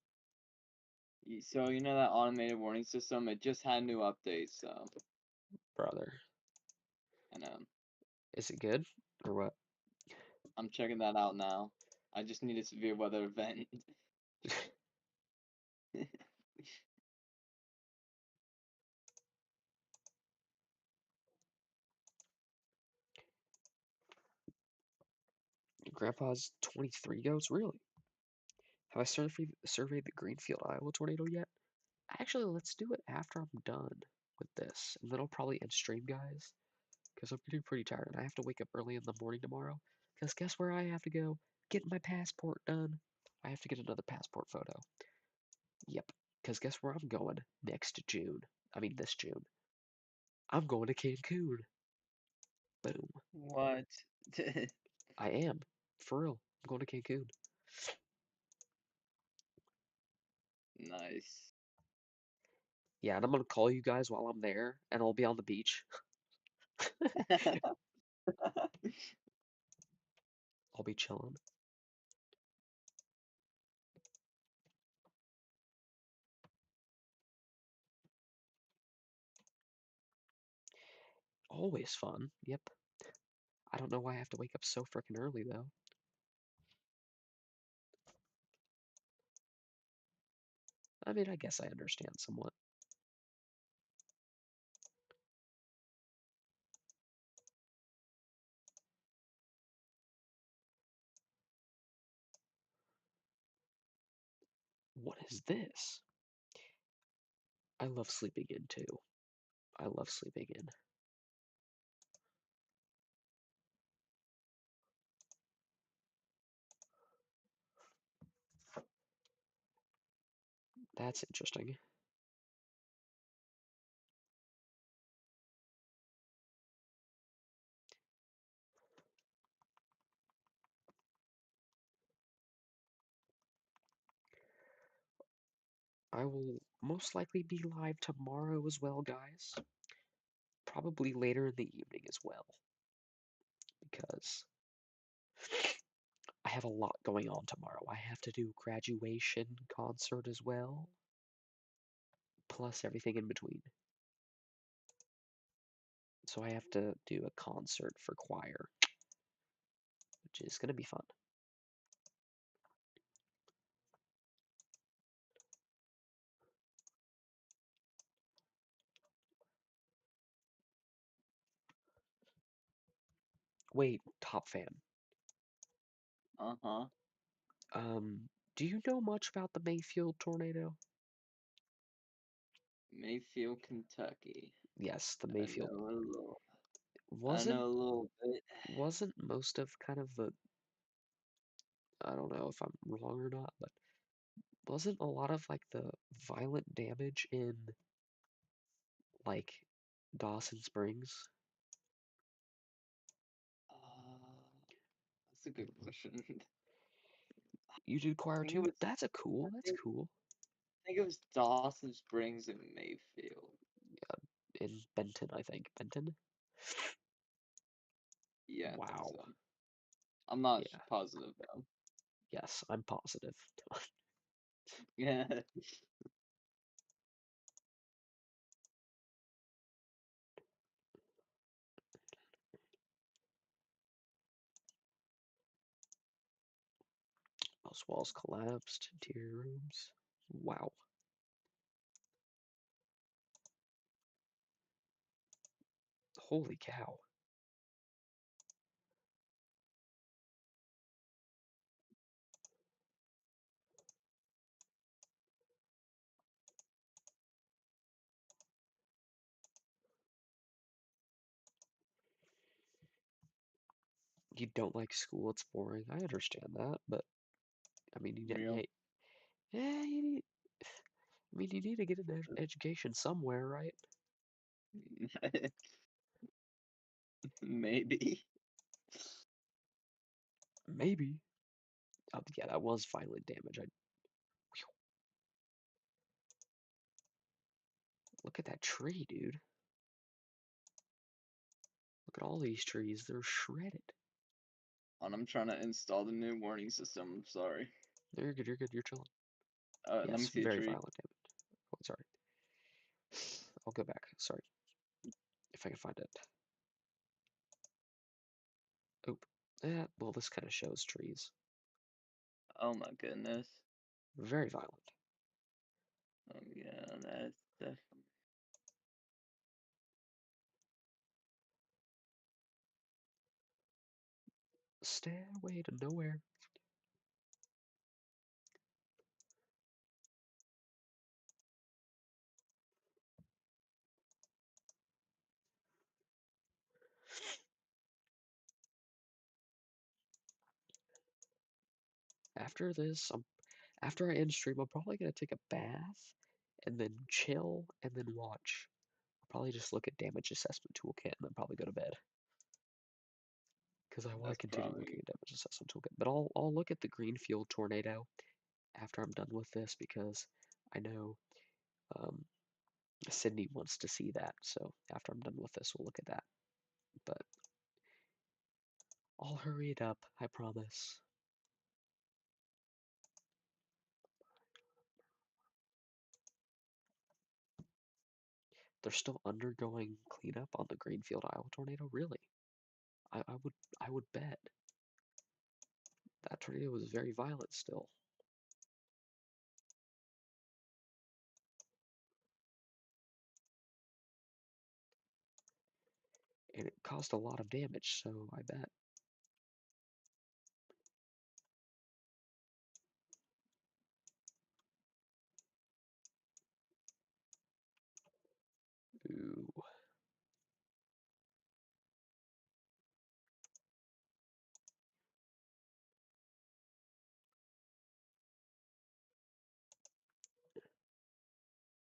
So you know that automated warning system? It just had new updates. So Brother. I know Is it good? Or what? I'm checking that out now. I just need a severe weather event. Your grandpa's 23 goats? Really? Have I surveyed the Greenfield, Iowa tornado yet? Actually, let's do it after I'm done with this. And then I'll probably end stream, guys. Because I'm getting pretty tired. And I have to wake up early in the morning tomorrow. Because guess where I have to go? Get my passport done. I have to get another passport photo. Yep. Because guess where I'm going next June? I mean, this June. I'm going to Cancun. Boom. What? I am. For real. I'm going to Cancun. Nice. Yeah, and I'm going to call you guys while I'm there. And I'll be on the beach. I'll be chilling. Always fun. Yep. I don't know why I have to wake up so freaking early, though. I mean, I guess I understand somewhat. What is this? I love sleeping in, too. I love sleeping in. That's interesting. I will most likely be live tomorrow as well, guys. Probably later in the evening as well. Because I have a lot going on tomorrow. I have to do graduation concert as well, plus everything in between. So I have to do a concert for choir, which is gonna be fun. Wait, Top Fan. Uh-huh. Do you know much about the Mayfield tornado? Mayfield, Kentucky. Yes, the I Mayfield. know a little. I Wasn't know a little bit. wasn't most of kind of the, I don't know if I'm wrong or not, but wasn't a lot of like the violent damage in like Dawson Springs? That's a good question. You did I choir think it too? was. That's a cool. I That's think. cool. I think it was Dawson Springs and Mayfield. In Benton, I think. Benton? Yeah, I think Wow. so. I'm not Yeah. positive though. Yes, I'm positive. Yeah. Most walls collapsed. Interior rooms. Wow. Holy cow. You don't like school, it's boring. I understand that, but I mean, Real. you need, I mean, you need to get an education somewhere, right? Maybe. Maybe. Oh, yeah, that was violent damage. Look at that tree, dude. Look at all these trees. They're shredded. And I'm trying to install the new warning system. I'm sorry. You're good, you're good, you're chilling. Let me Yes, see a very tree. violent damage. Oh, sorry. I'll go back. Sorry. If I can find it. Oop. Well, this kind of shows trees. Oh my goodness. Very violent. Oh yeah, that's definitely. Stairway to nowhere. After this, after I end stream, I'm probably gonna take a bath and then chill and then watch. I'll probably just look at damage assessment toolkit and then probably go to bed. Because I want to That's continue looking probably. at damage assessment toolkit. But I'll look at the Greenfield tornado after I'm done with this because I know um, Sydney wants to see that. So after I'm done with this, we'll look at that. But I'll hurry it up, I promise. They're still undergoing cleanup on the Greenfield, Iowa tornado? Really? I would bet. That tornado was very violent still. And it caused a lot of damage, so I bet. Ooh.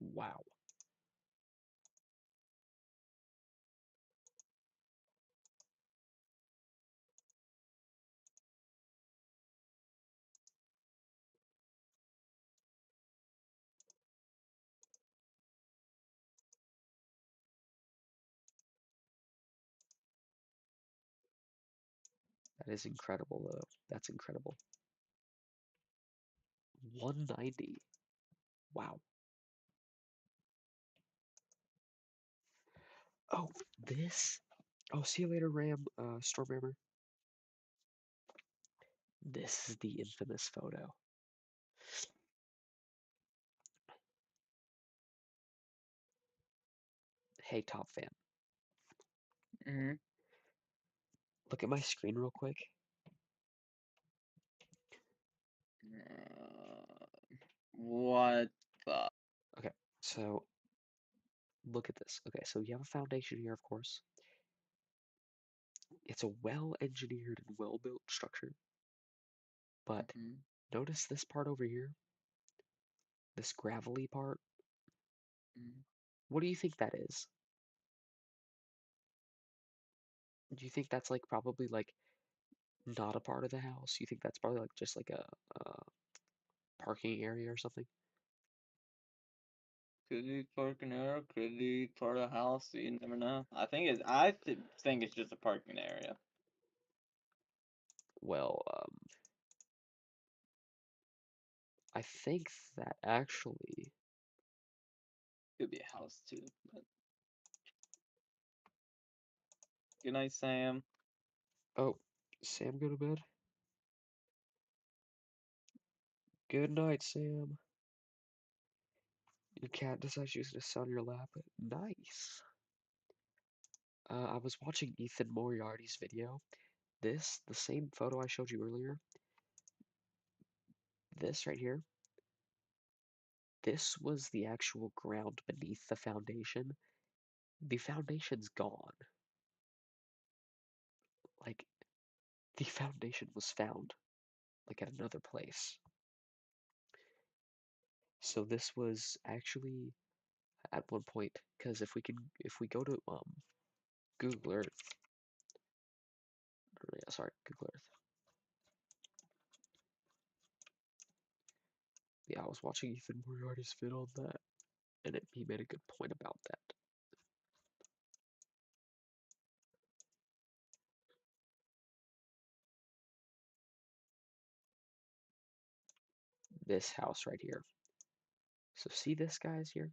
Wow. That is incredible, though. That's incredible. 190. Wow. Oh, this. Oh, see you later, Stormhammer. This is the infamous photo. Hey, Top Fan. Mhm. Look at my screen real quick. What the? Okay, so look at this. Okay, so you have a foundation here, of course. It's a well-engineered and well-built structure. But Mhm. notice this part over here? This gravelly part? Mhm. What do you think that is? Do you think that's like probably like not a part of the house? You think that's probably like just like a parking area or something? Could be parking area, could be part of the house. You never know. I think it's just a parking area. Well, I think that actually, Could be a house too. But good night, Sam. oh, Sam, go to bed. Good night, Sam. Your cat decides she's gonna sit on your lap. Nice. I was watching Ethan Moriarty's video. The same photo I showed you earlier, this right here, this was the actual ground beneath the foundation. The foundation's gone. Like, the foundation was found, like, at another place. So this was actually at one point, because if we go to Google Earth, or, yeah, sorry, Google Earth. Yeah, I was watching Ethan Moriarty's vid on that, and he made a good point about that. This house right here. So see this, guys, here?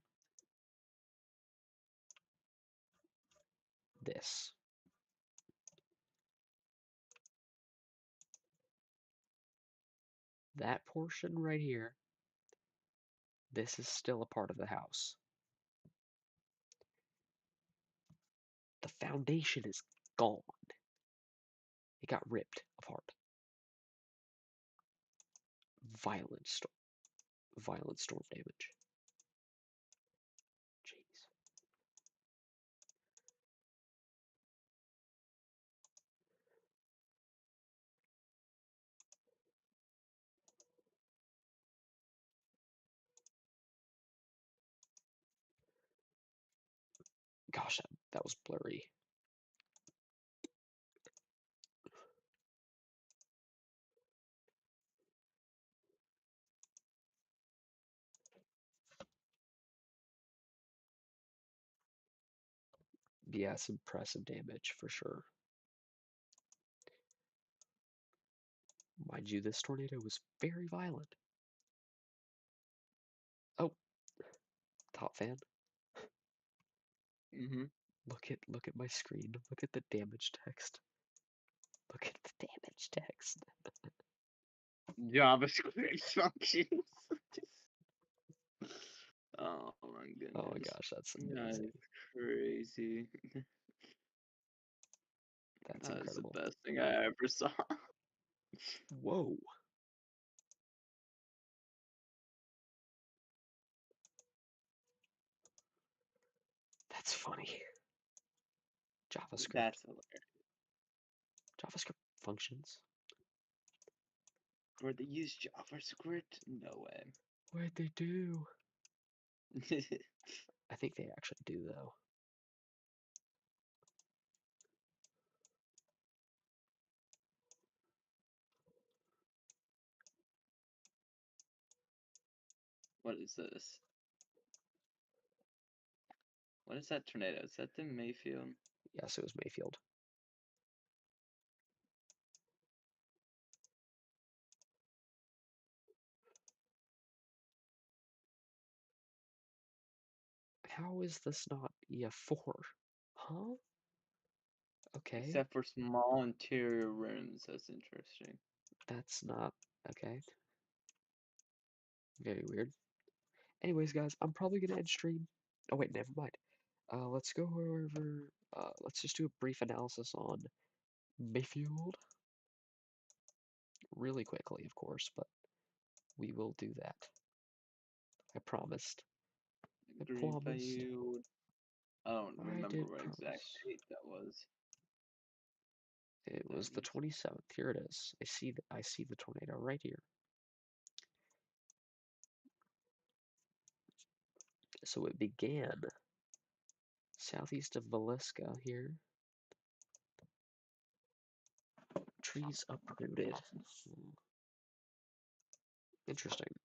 This. That portion right here, this is still a part of the house. The foundation is gone. It got ripped apart. Violent storm. Violent storm damage. Jeez. Gosh, that was blurry. Yeah, it's impressive damage for sure. Mind you, this tornado was very violent. Oh, Top Fan, Mhm. look at my screen. Look at the damage text. Look at the damage text. JavaScript functions. Oh my Oh my goodness. gosh, that's That amazing. is crazy. That's That is the incredible. best thing I ever saw. Whoa. That's funny. JavaScript. That's hilarious. JavaScript functions. Where they use JavaScript? No What'd they do? way. I think they actually do, though. What is this? What is that tornado? Is that the Mayfield? Yes, it was Mayfield. How is this not EF4? Huh? Okay, Except for small interior rooms. That's interesting. that's not okay. Very weird. Anyways, guys, I'm probably gonna end stream. Oh wait, never mind. Let's go over. Let's just do a brief analysis on Mayfield, really quickly, of course, but we will do that. I promised. I promised. Greenfield. I don't I remember did what exact promise. date that was. It was the 27th. Here it is. I see the tornado right here. So it began southeast of Valeska here. Trees uprooted. Interesting.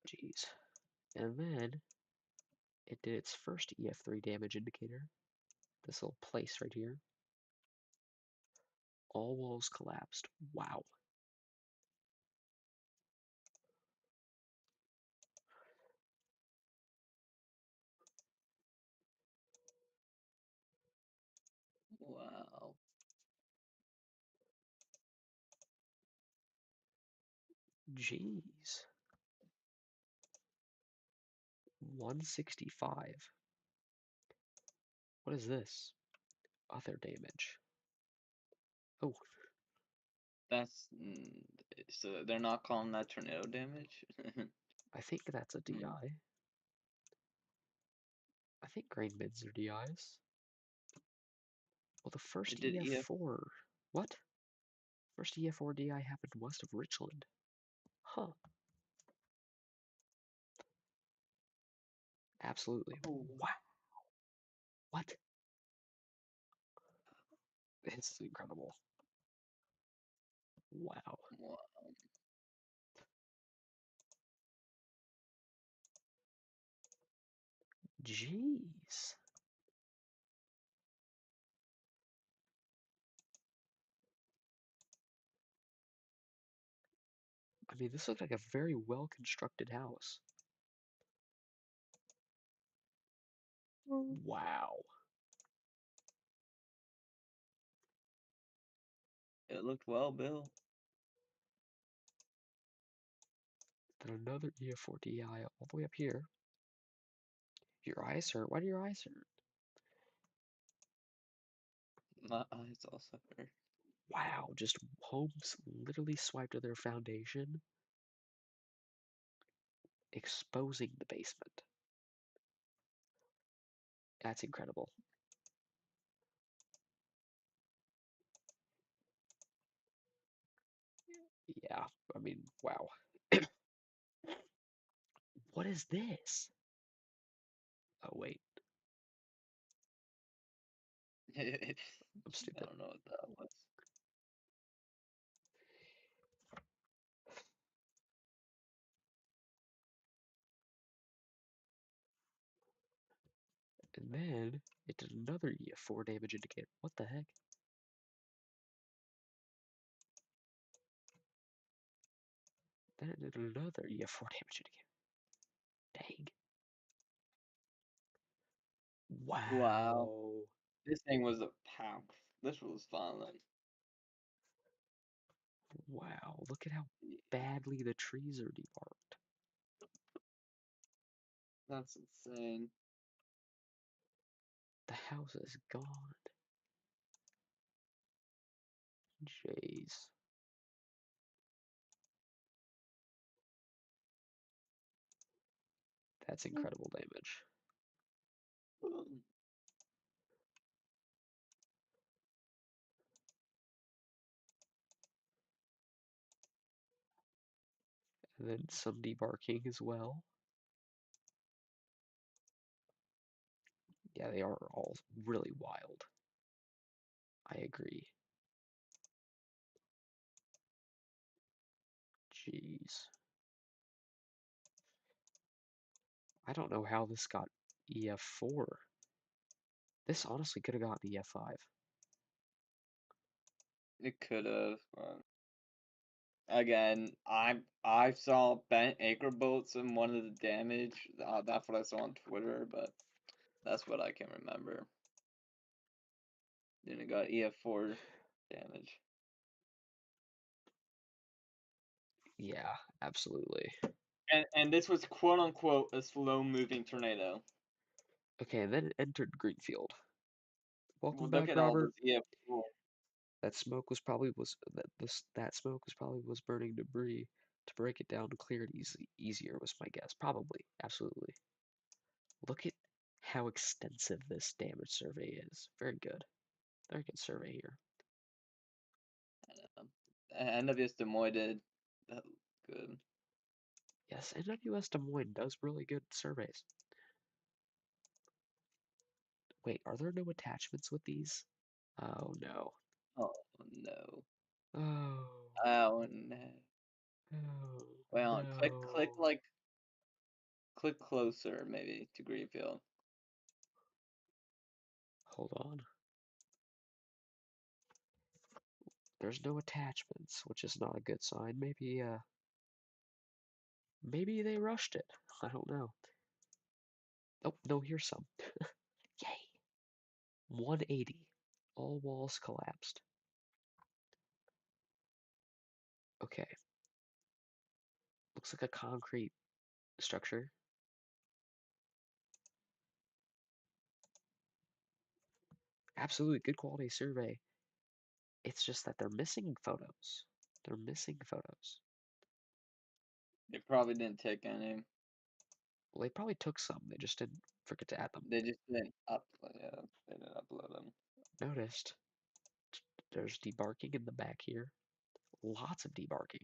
Jeez. And then it did its first EF3 damage indicator. This little place right here. All walls collapsed. Wow. Wow. Jeez. 165. What is this? Other damage. Oh, That's so they're not calling that tornado damage. I think that's a Hmm. DI. I think grain bins are DIs. Well, the first It did EF. EF4. What? First EF4 DI happened west of Richland. Huh. Absolutely. Oh, Wow. What? This is incredible. Wow. wow. Jeez. I mean, this looked like a very well constructed house. Wow. It looked well built. Then another EF4 DI all the way up here. Your eyes hurt? Why do your eyes hurt? My eyes also hurt. Wow, just homes literally swiped to their foundation, exposing the basement. That's incredible. Yeah, I mean, wow. What is this? Oh, wait, I I'm stupid. don't know what that was. And then it did another EF4 damage indicator. What the heck? Then it did another EF4 damage indicator. Dang. Wow. Wow. This thing was a pack. This was violent. Wow. Look at how badly the trees are debarked. That's insane. The house is gone. Jeez. That's incredible damage. And then some debarking as well. Yeah, they are all really wild. I agree. Jeez. I don't know how this got EF4. This honestly could have gotten EF5. It could have. again, I saw bent acre bolts in one of the damage. That's what I saw on Twitter, but that's what I can remember. Then it got EF4 damage. Yeah, absolutely. And this was quote unquote a slow moving tornado. Okay, and then it entered Greenfield. Welcome Look back, at all Robert. those EF4. That smoke was probably that smoke was probably burning debris. To break it down and clear it easier was my guess. Probably, absolutely. Look at how extensive this damage survey is. Very good. Very good survey here. NWS Des Moines did that good. Yes, NWS Des Moines does really good surveys. Wait, are there no attachments with these? Oh no. Oh no. Oh. Oh no. Oh Wait on. no. Click closer maybe to Greenfield. Hold on. There's no attachments, which is not a good sign. Maybe they rushed it. I don't know. Oh, no, here's some. Yay. 180. All walls collapsed. Okay. Looks like a concrete structure. Absolutely good quality survey. It's just that they're missing photos. They're missing photos. They probably didn't take any. Well, they probably took some. They just didn't forget to add them. They just didn't upload. Yeah, they didn't upload them. Noticed. There's debarking in the back here. Lots of debarking.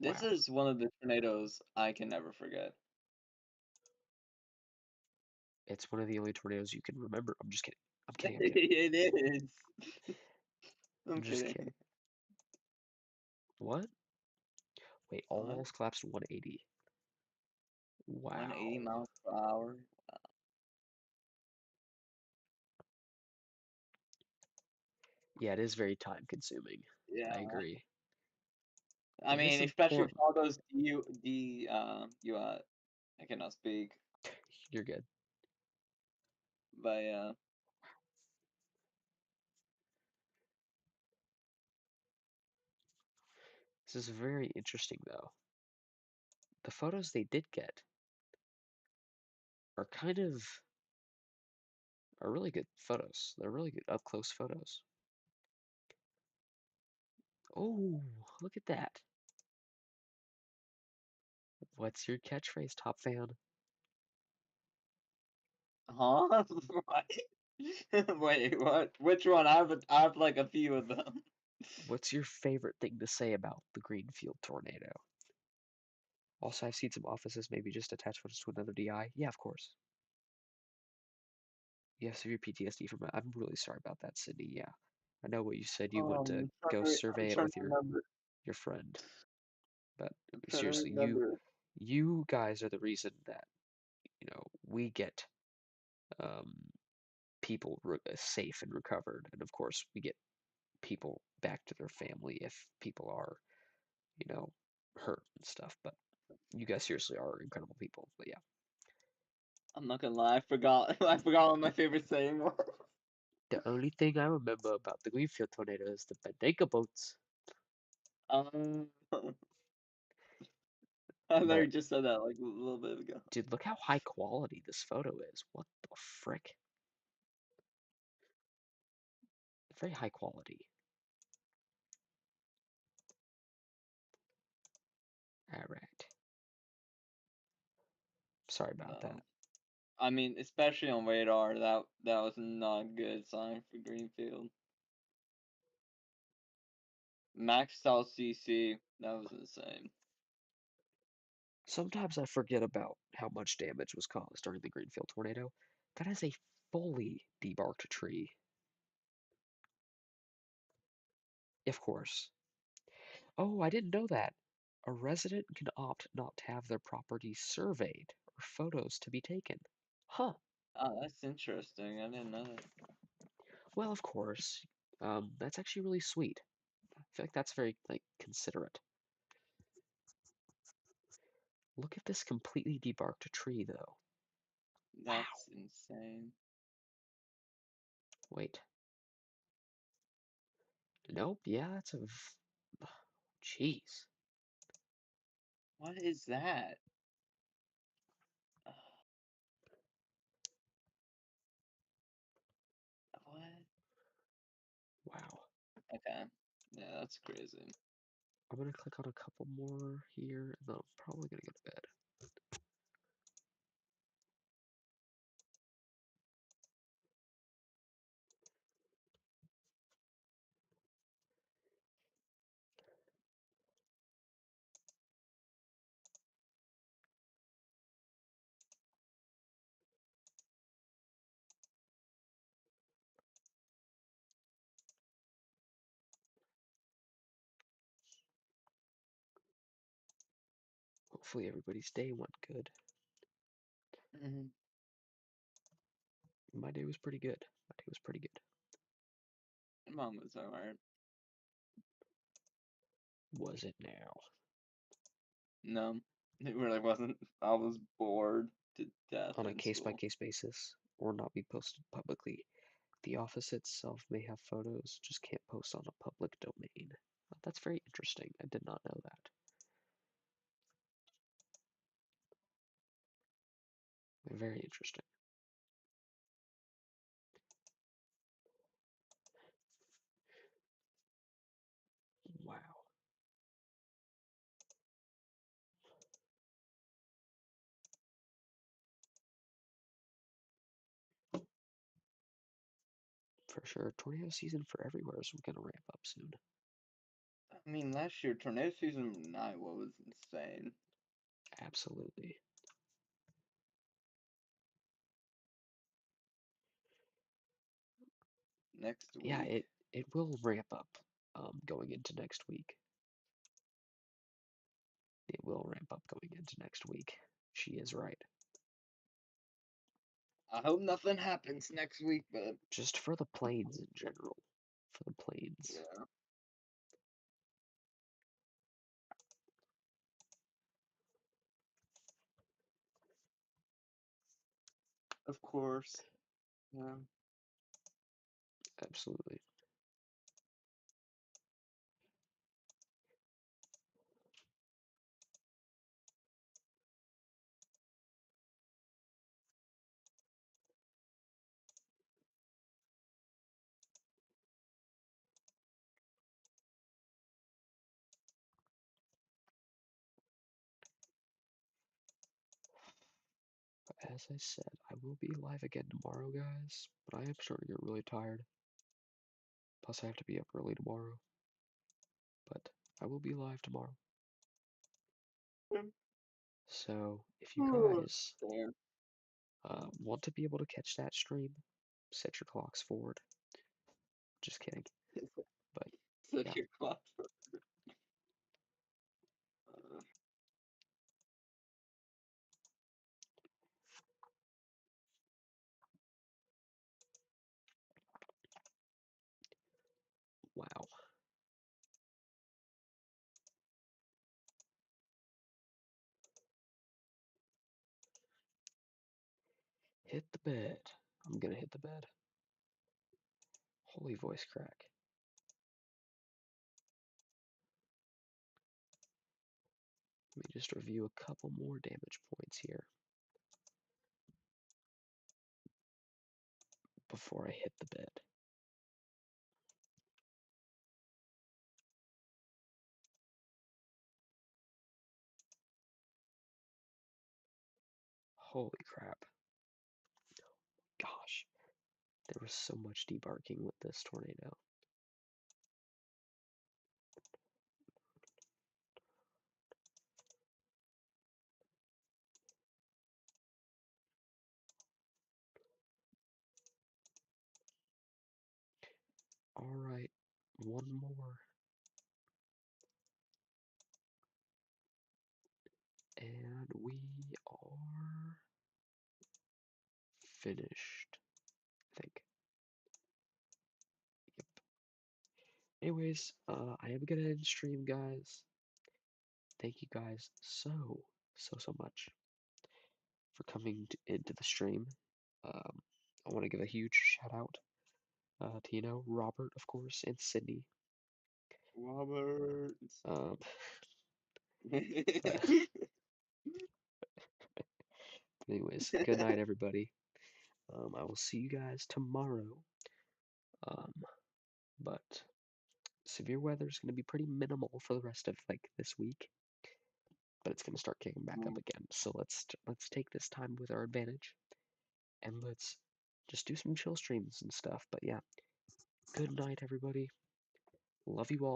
This Wow. is one of the tornadoes I can never forget. It's one of the only tornadoes you can remember. I'm just kidding. I'm kidding. I'm kidding. It is. I'm I'm just kidding. kidding. What? Wait, all What? walls collapsed 180. 180 Wow. miles per hour. Yeah, it is very time consuming. Yeah. I agree. I It is mean, especially with important. all those I cannot speak, You're good. but yeah. This is very interesting, though. The photos they did get are really good photos. They're really good up close photos. Oh, look at that. What's your catchphrase, Top Fan? Huh? What? Wait, what? Which one? I have like a few of them. What's your favorite thing to say about the Greenfield tornado? Also, I've seen some offices maybe just attach photos to another DI. Yeah, of course. You have severe PTSD from it. I'm really sorry about that, Sydney. Yeah. I know what you said. You went to go I'm survey it trying with to remember. your friend. But I'm trying to seriously, remember. you guys are the reason that, we get um, people safe and recovered. And of course, we get people back to their family if people are, hurt and stuff. But you guys seriously are incredible people. But yeah, I'm not gonna lie, I forgot. I forgot what my favorite saying was. the only thing I remember about the Greenfield tornado is the bodega boats. Um, I But literally just said that like a little bit ago. dude, look how high quality this photo is. What the frick? Very high quality. All right. Sorry about that. I mean, especially on radar, that was not a good sign for Greenfield. Max Style CC, that was insane. Sometimes I forget about how much damage was caused during the Greenfield tornado. That is a fully debarked tree. Of course. Oh, I didn't know that. A resident can opt not to have their property surveyed or photos to be taken. Huh. Oh, that's interesting. I didn't know that. Well, of course. That's actually really sweet. I feel like that's very, like, considerate. Look at this completely debarked tree, though. That's insane. Wait. Nope, yeah, that's a... Jeez. What is that? What? Wow. Okay. Yeah, that's crazy. I'm gonna click on a couple more here, and then I'm probably gonna go to bed. Hopefully everybody's day went good. Mhm. My day was pretty good. My day was pretty good. Mom was alright. Was it now? No, it really wasn't. I was bored to death On a in school. case-by-case basis, or not be posted publicly. The office itself may have photos, just can't post on a public domain. That's very interesting. I did not know that. Very interesting. Wow. For sure, tornado season for everywhere is gonna ramp up soon. I mean, last year, tornado season in Iowa was insane. Absolutely. Next Yeah, week. it will ramp up going into next week. It will ramp up going into next week. She is right. I hope nothing happens next week, but Just for the planes in general. For the planes. yeah. Of course. Yeah. Absolutely. But as I said, I will be live again tomorrow, guys. But I am starting to get really tired. Plus, I have to be up early tomorrow. But I will be live tomorrow. So, if you guys Damn. want to be able to catch that stream, set your clocks forward. Just kidding. But Set yeah, your clock for. wow. Hit the bed. I'm gonna hit the bed. Holy voice crack. Let me just review a couple more damage points here before I hit the bed. Holy crap. Gosh, there was so much debarking with this tornado. Alright, one more. And we are finished, I think. Yep. Anyways, I am gonna end stream, guys. Thank you guys so much for coming into the stream. I want to give a huge shout out to Robert, of course, and Sydney. Robert. But anyways, good night, everybody. I will see you guys tomorrow. But severe weather is going to be pretty minimal for the rest of this week, but it's going to start kicking back up again. So let's take this time with our advantage, and let's just do some chill streams and stuff. But yeah, good night, everybody. Love you all.